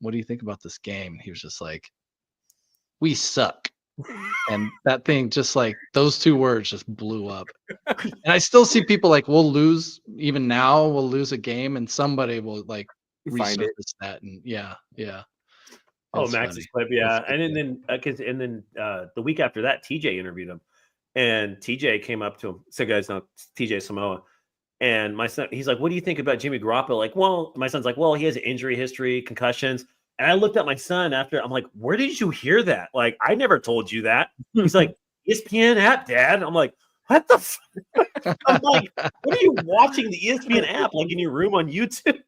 Speaker 3: what do you think about this game? He was just like, we suck. And that thing, just like those 2 words just blew up. And I still see people like, we'll lose a game and somebody will like resurface that. And yeah.
Speaker 2: Oh, Max's clip. Yeah. And then the week after that, TJ interviewed him, and TJ came up to him. So guys know TJ Samoa. And my son, he's like, what do you think about Jimmy Garoppolo? Like, well, my son's like, well, he has an injury history, concussions. And I looked at my son after. I'm like, where did you hear that? Like, I never told you that. He's like, ESPN app, Dad. I'm like, what the fuck? I'm like, what are you watching the ESPN app like in your room on YouTube?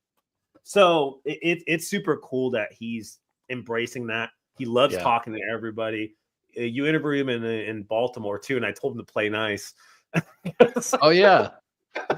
Speaker 2: So it's super cool that he's embracing that. He loves talking to everybody. You interviewed him in Baltimore too, and I told him to play nice.
Speaker 3: Oh yeah.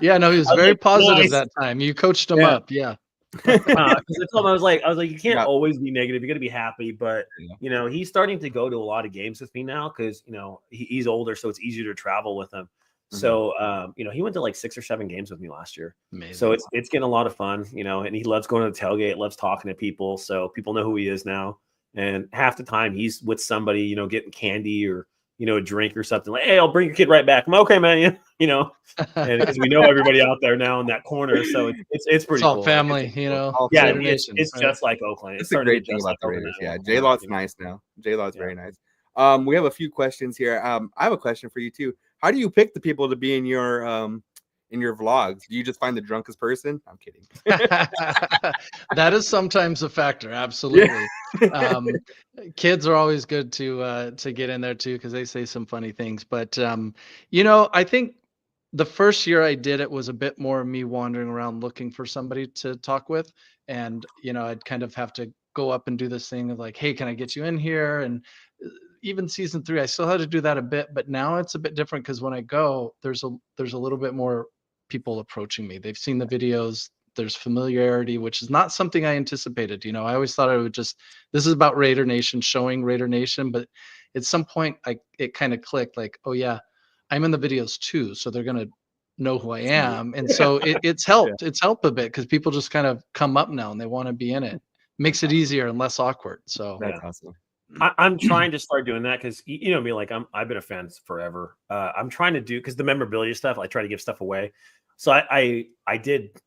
Speaker 3: Yeah, no, he was very positive that time. You coached him up. Yeah.
Speaker 2: Because I told him, I was like, you can't always be negative. You got to be happy. But you know, he's starting to go to a lot of games with me now because you know he's older, so it's easier to travel with him. So you know, he went to like 6 or 7 games with me last year.
Speaker 3: Amazing.
Speaker 2: So it's getting a lot of fun, you know, and he loves going to the tailgate, loves talking to people. So people know who he is now. And half the time he's with somebody, you know, getting candy or you know, a drink or something. Like, hey, I'll bring your kid right back. I'm okay, man. You know, and because we know everybody out there now in that corner, so it's pretty
Speaker 3: all
Speaker 2: cool.
Speaker 3: family, you know.
Speaker 2: Yeah, it's just like Oakland.
Speaker 1: It's a great thing about the Raiders. Yeah, J-Law's nice now. J-Law's very nice. We have a few questions here. I have a question for you too. How do you pick the people to be in your vlogs? Do you just find the drunkest person? I'm kidding.
Speaker 3: That is sometimes a factor. Absolutely. Kids are always good to get in there too because they say some funny things. But you know, I think the first year I did it was a bit more me wandering around looking for somebody to talk with, and you know, I'd kind of have to go up and do this thing of like, hey, can I get you in here? And even season 3, I still had to do that a bit, but now it's a bit different because when I go, there's a little bit more people approaching me. They've seen the videos. There's familiarity, which is not something I anticipated. You know, I always thought I would this is about Raider Nation, showing Raider Nation, but at some point it kind of clicked like, oh yeah, I'm in the videos too. So they're going to know who I am. And so it's helped. It's helped a bit because people just kind of come up now and they want to be in it. Makes it easier and less awkward. So
Speaker 1: that's awesome.
Speaker 2: I'm trying to start doing that because you know me, like I've been a fan forever. I'm trying to do because the memorabilia stuff, I try to give stuff away. So I did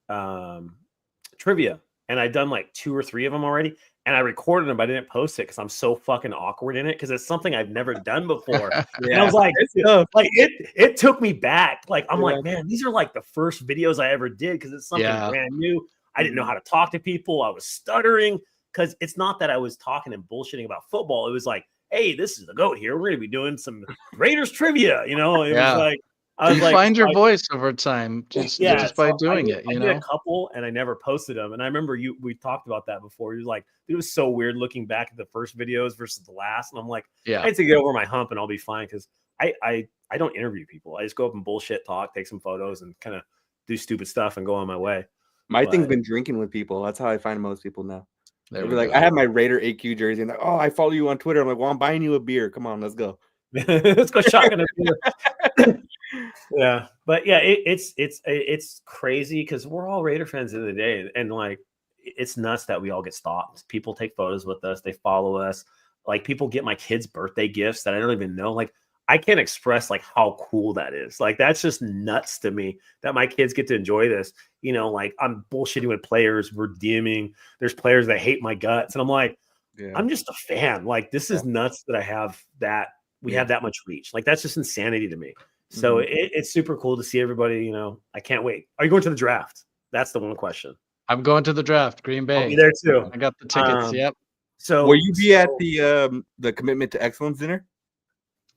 Speaker 2: trivia and I'd done like 2 or 3 of them already, and I recorded them, but I didn't post it because I'm so fucking awkward in it because it's something I've never done before. And I was like it took me back. Like I'm like, man, these are like the first videos I ever did because it's something brand new. I didn't know how to talk to people. I was stuttering. Because it's not that I was talking and bullshitting about football. It was like, hey, this is the GOAT here. We're going to be doing some Raiders trivia. You know, it was like,
Speaker 3: you find your voice over time just by doing it. You know,
Speaker 2: I did a couple and I never posted them. And I remember we talked about that before. You're like, it was so weird looking back at the first videos versus the last. And I'm like, I had to get over my hump and I'll be fine. Because I don't interview people. I just go up and bullshit talk, take some photos and kind of do stupid stuff and go on my way.
Speaker 1: My thing's been drinking with people. That's how I find most people now. Like, I have my Raider AQ jersey, and like, oh, I follow you on Twitter. I'm like, well, I'm buying you a beer. Come on, let's go.
Speaker 2: Let's go shotgun a beer. Yeah, but yeah, it's crazy because we're all Raider fans in the day, and like, it's nuts that we all get stopped. People take photos with us. They follow us. Like, people get my kids' birthday gifts that I don't even know. Like, I can't express like how cool that is. Like, that's just nuts to me that my kids get to enjoy this. You know, like I'm bullshitting with players, we're DMing. There's players that hate my guts. And I'm like, I'm just a fan. Like, this is nuts that I have that we have that much reach. Like, that's just insanity to me. So it's super cool to see everybody, you know. I can't wait. Are you going to the draft? That's the one question.
Speaker 3: I'm going to the draft, Green Bay.
Speaker 2: I'll be there too.
Speaker 3: I got the tickets. Yep.
Speaker 1: So will you be at the Commitment to Excellence dinner?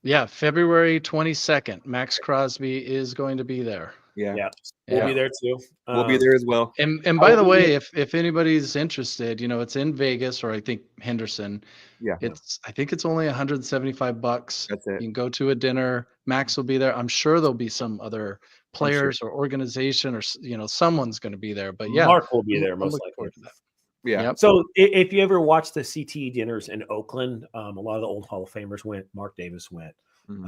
Speaker 3: Yeah, February 22nd. Max Crosby is going to be there.
Speaker 2: Yeah. We'll be there too.
Speaker 1: We'll be there as well.
Speaker 3: And by the way, if anybody's interested, you know, it's in Vegas or I think Henderson.
Speaker 1: Yeah.
Speaker 3: I think it's only $175.
Speaker 1: That's it.
Speaker 3: You can go to a dinner. Max will be there. I'm sure there'll be some other players or organization or, you know, someone's going to be there. But yeah,
Speaker 2: Mark will be there most likely.
Speaker 1: Yeah.
Speaker 3: Yep.
Speaker 2: So if you ever watch the CTE dinners in Oakland, a lot of the old Hall of Famers went. Mark Davis went.
Speaker 1: I'm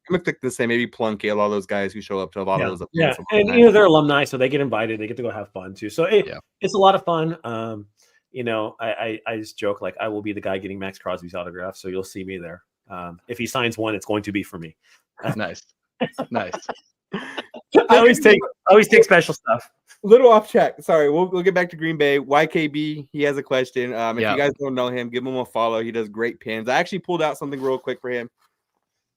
Speaker 1: gonna pick the same. Maybe Plunkett, a lot of those guys who show up to a lot of those.
Speaker 2: Yeah, and you know, they're alumni, so they get invited. They get to go have fun too. So it's a lot of fun. You know, I just joke like I will be the guy getting Max Crosby's autograph, so you'll see me there. If he signs one, it's going to be for me.
Speaker 3: Nice.
Speaker 2: I always take special stuff.
Speaker 1: Little off track. Sorry, we'll get back to Green Bay. YKB, he has a question. If you guys don't know him, give him a follow. He does great pins. I actually pulled out something real quick for him.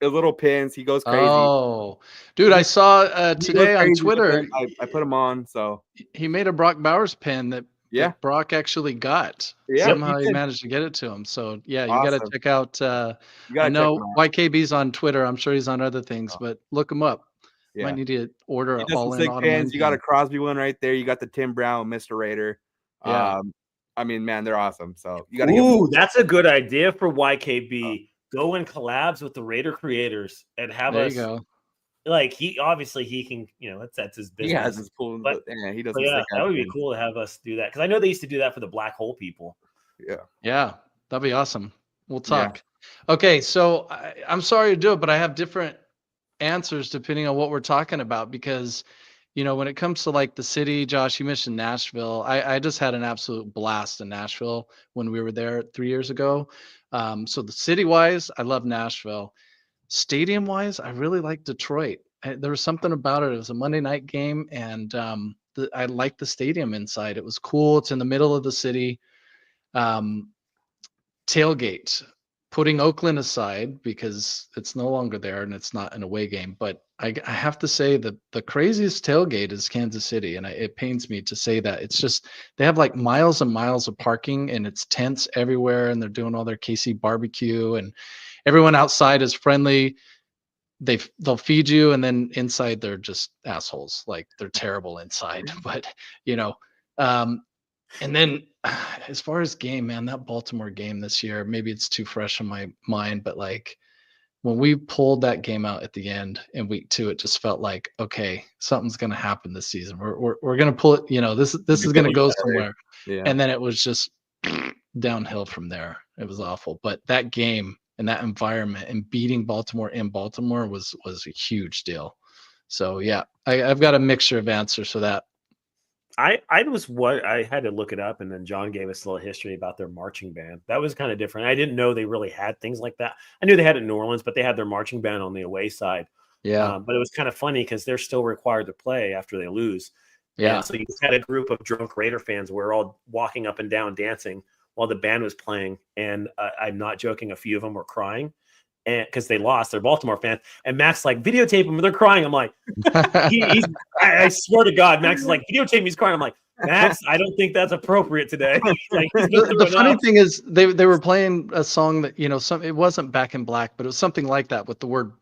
Speaker 1: The little pins. He goes crazy.
Speaker 3: Oh, dude, I saw today on Twitter.
Speaker 1: I put him on. So
Speaker 3: he made a Brock Bowers pin that
Speaker 1: Yeah.
Speaker 3: that Brock actually got.
Speaker 1: Yeah,
Speaker 3: Somehow
Speaker 1: he
Speaker 3: he
Speaker 1: did.
Speaker 3: managed to get it to him. So yeah, you got to
Speaker 1: Awesome.
Speaker 3: check out.
Speaker 1: You
Speaker 3: I
Speaker 1: gotta check
Speaker 3: know
Speaker 1: him out.
Speaker 3: YKB's on Twitter. I'm sure he's on other things, but look him up.
Speaker 1: Yeah.
Speaker 3: Might need to order
Speaker 1: He
Speaker 3: an
Speaker 1: does some
Speaker 3: all-in
Speaker 1: sick
Speaker 3: autumn
Speaker 1: pins. You got a
Speaker 3: wind.
Speaker 1: Crosby one right there. You got the Tim Brown, Mr. Raider.
Speaker 3: Yeah.
Speaker 1: I mean, man, they're awesome. So you got to
Speaker 2: Ooh, that's a good idea for YKB. Go and collabs with the Raider creators and have
Speaker 3: There
Speaker 2: us.
Speaker 3: you go.
Speaker 2: Like he can, that's his business.
Speaker 1: He has his pool,
Speaker 2: but
Speaker 1: yeah, he does.
Speaker 2: But yeah, that would be cool to have us do that because I know they used to do that for the black hole people.
Speaker 3: Yeah, that'd be awesome. We'll talk. Yeah. Okay, so I'm sorry to do it, but I have different answers depending on what we're talking about because, when it comes to like the city, Josh, you mentioned Nashville. I just had an absolute blast in Nashville when we were there 3 years ago. So the city-wise, I love Nashville. Stadium-wise, I really like Detroit. There was something about it. It was a Monday night game, and I liked the stadium inside. It was cool. It's in the middle of the city. Tailgate, putting Oakland aside because it's no longer there and it's not an away game. But I have to say that the craziest tailgate is Kansas City, and it pains me to say that. It's just they have like miles and miles of parking, and it's tents everywhere, and they're doing all their KC barbecue, and everyone outside is friendly. They'll feed you, and then inside they're just assholes. Like they're terrible inside, but and then as far as game, man, that Baltimore game this year, maybe it's too fresh in my mind, but like when we pulled that game out at the end in week 2, it just felt like, okay, something's going to happen this season. We're going to pull it, this is going to go somewhere. Yeah. And then it was just downhill from there. It was awful. But that game and that environment and beating Baltimore in Baltimore was a huge deal. So yeah, I've got a mixture of answers for that.
Speaker 2: I had to look it up, and then John gave us a little history about their marching band. That was kind of different. I didn't know they really had things like that. I knew they had it in New Orleans, but they had their marching band on the away side.
Speaker 3: Yeah.
Speaker 2: But it was kind of funny because they're still required to play after they lose.
Speaker 3: Yeah.
Speaker 2: And so you just had a group of drunk Raider fans who were all walking up and down dancing while the band was playing. And I'm not joking, a few of them were crying. And because they lost, they're Baltimore fans, and Max like videotape them. They're crying. I'm like, I swear to God, Max is like videotape me. He's crying. I'm like, Max, I don't think that's appropriate today. Like,
Speaker 3: the funny thing is, they were playing a song that it wasn't Back in Black, but it was something like that with the word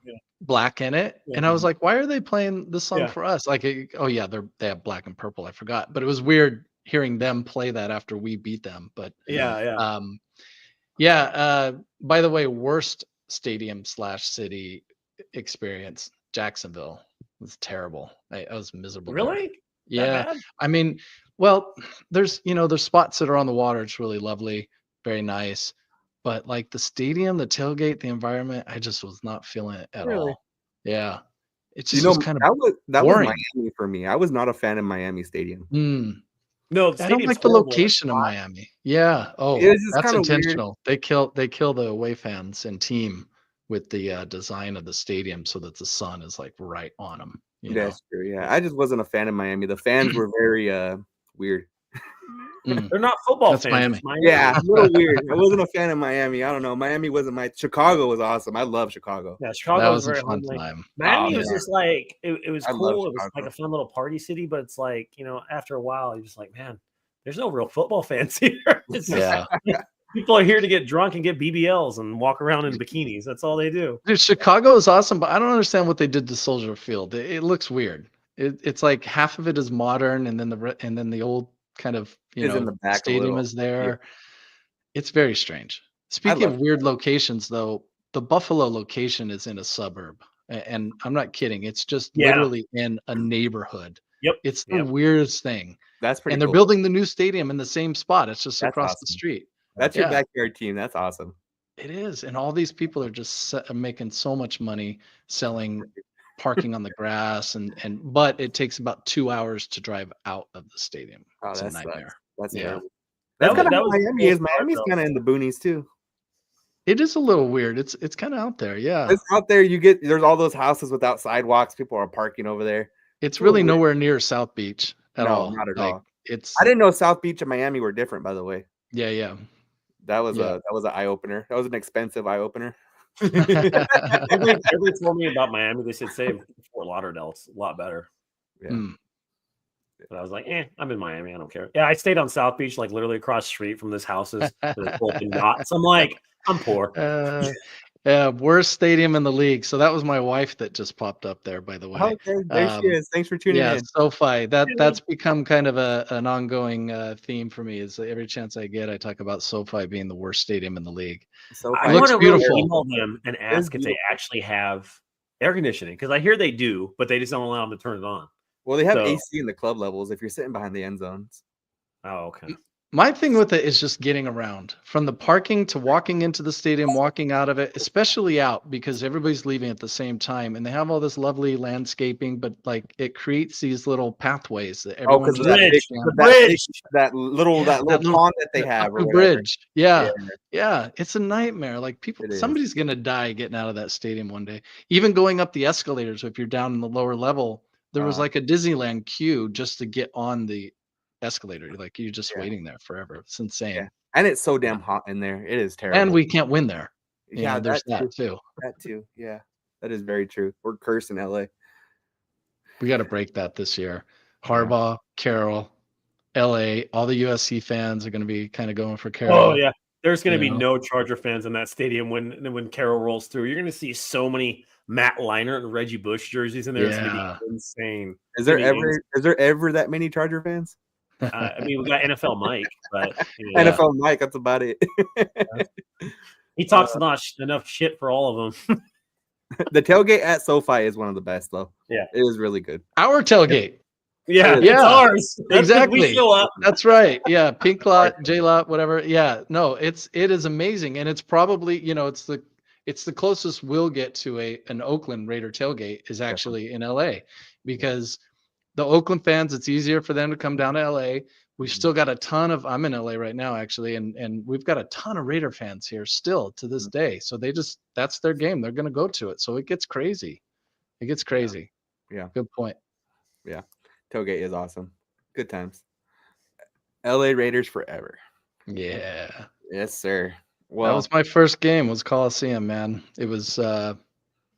Speaker 3: black in it. Yeah. And I was like, why are they playing this song for us? Like, oh yeah, they have black and purple. I forgot, but it was weird hearing them play that after we beat them. But by the way, worst stadium/city experience, Jacksonville. It was terrible. I was miserable.
Speaker 2: Really?
Speaker 3: Yeah. I mean, well, there's spots that are on the water. It's really lovely, very nice. But like the stadium, the tailgate, the environment, I just was not feeling it at all. Yeah. It just was kind of
Speaker 1: that was Miami for me. I was not a fan of Miami Stadium.
Speaker 2: No,
Speaker 3: I don't like the location of Miami. Yeah. Oh, that's intentional. Weird. They kill the away fans and team with the design of the stadium so that the sun is like right on them.
Speaker 1: That's true. Yeah, I just wasn't a fan of Miami. The fans were very weird.
Speaker 2: They're not football fans.
Speaker 1: Miami. Yeah, a little weird. I wasn't a fan of Miami. I don't know. Miami wasn't my. Chicago was awesome. I love Chicago.
Speaker 2: Yeah, Chicago was very
Speaker 3: fun time.
Speaker 2: Miami was just like it was cool. It was like a fun little party city, but it's like after a while, you're just like, man, there's no real football fans here. People are here to get drunk and get BBLs and walk around in bikinis. That's all they do.
Speaker 3: Dude, Chicago is awesome, but I don't understand what they did to Soldier Field. It looks weird. It's like half of it is modern, and then the old kind of stadium is there. Yeah. It's very strange. Speaking of weird locations, though, the Buffalo location is in a suburb, and I'm not kidding. It's just literally in a neighborhood.
Speaker 2: Yep,
Speaker 3: it's the weirdest thing.
Speaker 1: That's pretty.
Speaker 3: And they're building the new stadium in the same spot. It's just across the street.
Speaker 1: That's your backyard team. That's awesome.
Speaker 3: It is, and all these people are just making so much money selling parking on the grass, but it takes about 2 hours to drive out of the stadium. It's a nightmare.
Speaker 1: That's terrible. That's kind of how Miami is. Miami's kind of in the boonies too.
Speaker 3: It is a little weird. It's kind of out there. Yeah,
Speaker 1: it's out there. There's all those houses without sidewalks. People are parking over there.
Speaker 3: It's really nowhere near South Beach at all.
Speaker 1: Not at all. I didn't know South Beach and Miami were different, by the way.
Speaker 3: Yeah.
Speaker 1: That was an eye opener. That was an expensive eye opener.
Speaker 2: Everybody told me about Miami. They said, "Say Fort Lauderdale. It's a lot better."
Speaker 1: Yeah.
Speaker 2: But I was like, I'm in Miami. I don't care. Yeah, I stayed on South Beach, like literally across the street from this houses. There's both yachts. I'm like, I'm poor.
Speaker 3: Yeah, worst stadium in the league. So that was my wife that just popped up there, by the way.
Speaker 1: Okay, there she is. Thanks for tuning in.
Speaker 3: SoFi. That's become kind of an ongoing theme for me. Is every chance I get, I talk about SoFi being the worst stadium in the league.
Speaker 2: I want to really email them and ask if they actually have air conditioning, because I hear they do, but they just don't allow them to turn it on.
Speaker 1: Well, they have AC in the club levels if you're sitting behind the end zones.
Speaker 2: Oh, okay.
Speaker 3: My thing with it is just getting around from the parking to walking into the stadium, walking out of it, especially out, because everybody's leaving at the same time, and they have all this lovely landscaping, but like it creates these little pathways that everyone
Speaker 1: that little pond that they have, or
Speaker 3: bridge. Yeah, it's a nightmare. Like somebody's gonna die getting out of that stadium one day. Even going up the escalators, if you're down in the lower level, there was like a Disneyland queue just to get on the escalator. Like you're just waiting there forever. It's insane.
Speaker 1: And it's so damn hot in there. It is terrible.
Speaker 3: And we can't win there.
Speaker 1: There's
Speaker 3: that too.
Speaker 1: That too. Yeah, that is very true. We're cursed in LA.
Speaker 3: We got to break that this year. Harbaugh, Carroll, LA, all the USC fans are going to be kind of going for Carroll.
Speaker 2: Oh yeah, there's going to be no Charger fans in that stadium when Carroll rolls through. You're going to see so many Matt Leinart and Reggie Bush jerseys in there. It's going to be insane.
Speaker 1: Is there ever that many Charger fans?
Speaker 2: I mean, we got NFL Mike, but
Speaker 1: NFL Mike, that's about it.
Speaker 2: He talks enough shit for all of them.
Speaker 1: The tailgate at SoFi is one of the best, though.
Speaker 2: Yeah,
Speaker 1: it is really good.
Speaker 3: Our tailgate.
Speaker 2: Yeah, it's ours.
Speaker 3: Exactly. That's right. Yeah, Pink Lot, J Lot, whatever. Yeah, no, it is amazing, and it's probably it's the closest we'll get to an Oakland Raider tailgate is actually in LA, because the Oakland fans, it's easier for them to come down to LA. We've still got a ton of, I'm in LA right now, actually, and we've got a ton of Raider fans here still to this day. So that's their game. They're going to go to it. So it gets crazy. Yeah. Good point.
Speaker 1: Yeah. Tailgate is awesome. Good times. LA Raiders forever.
Speaker 3: Yeah.
Speaker 1: Yes, sir. Well,
Speaker 3: that was my first game, was Coliseum, man. It was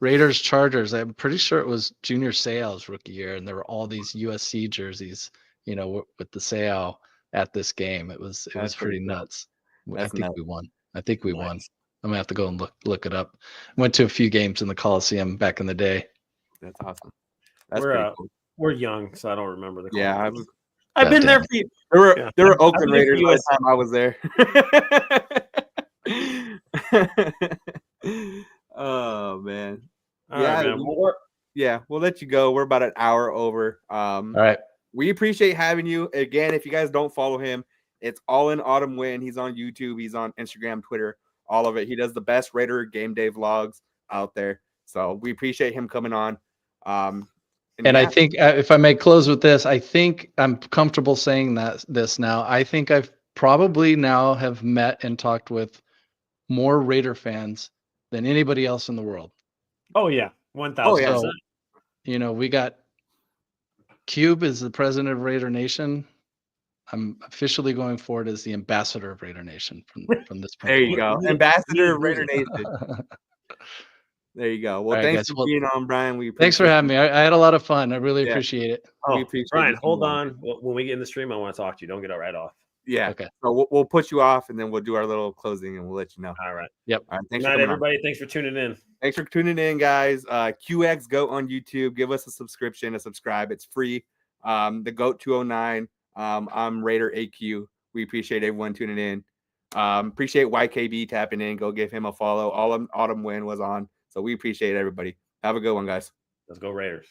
Speaker 3: Raiders Chargers. I'm pretty sure it was Junior Seau's rookie year, and there were all these USC jerseys, with the Seau at this game. It was pretty nuts. I think we won. I'm gonna have to go and look it up. Went to a few games in the Coliseum back in the day.
Speaker 1: That's awesome.
Speaker 2: We're young, so I don't remember the.
Speaker 1: Yeah,
Speaker 2: I've been there for you.
Speaker 1: There were Oakland Raiders by the time I was there. Oh man. We'll let you go. We're about an hour over.
Speaker 3: All right.
Speaker 1: We appreciate having you. Again, if you guys don't follow him, it's All In Autumn Win. He's on YouTube, he's on Instagram, Twitter, all of it. He does the best Raider game day vlogs out there. So we appreciate him coming on.
Speaker 3: I think if I may close with this, I think I'm comfortable saying this now. I think I've probably now have met and talked with more Raider fans than anybody else in the world.
Speaker 2: Oh yeah, 1,000%.
Speaker 3: So, we got Cube is the president of Raider Nation. I'm officially going forward as the ambassador of Raider Nation from this point.
Speaker 1: There you go, ambassador of Raider Nation. There you go. Well, thanks for being on, Brian.
Speaker 3: Thanks for having me. I had a lot of fun. I really appreciate it.
Speaker 1: We appreciate
Speaker 2: Brian, hold on. When we get in the stream, I want to talk to you. Don't get it right off.
Speaker 1: Yeah. Okay. So we'll put you off, and then we'll do our little closing, and we'll let you know.
Speaker 2: All right.
Speaker 3: Yep.
Speaker 1: All right. Thanks
Speaker 2: Good night, everybody. Thanks for tuning in.
Speaker 1: Thanks for tuning in, guys. QX Goat on YouTube. Give us a subscribe. It's free. The Goat 209. I'm Raider AQ. We appreciate everyone tuning in. Appreciate YKB tapping in. Go give him a follow. Autumn Win was on. So we appreciate everybody. Have a good one, guys.
Speaker 2: Let's go Raiders.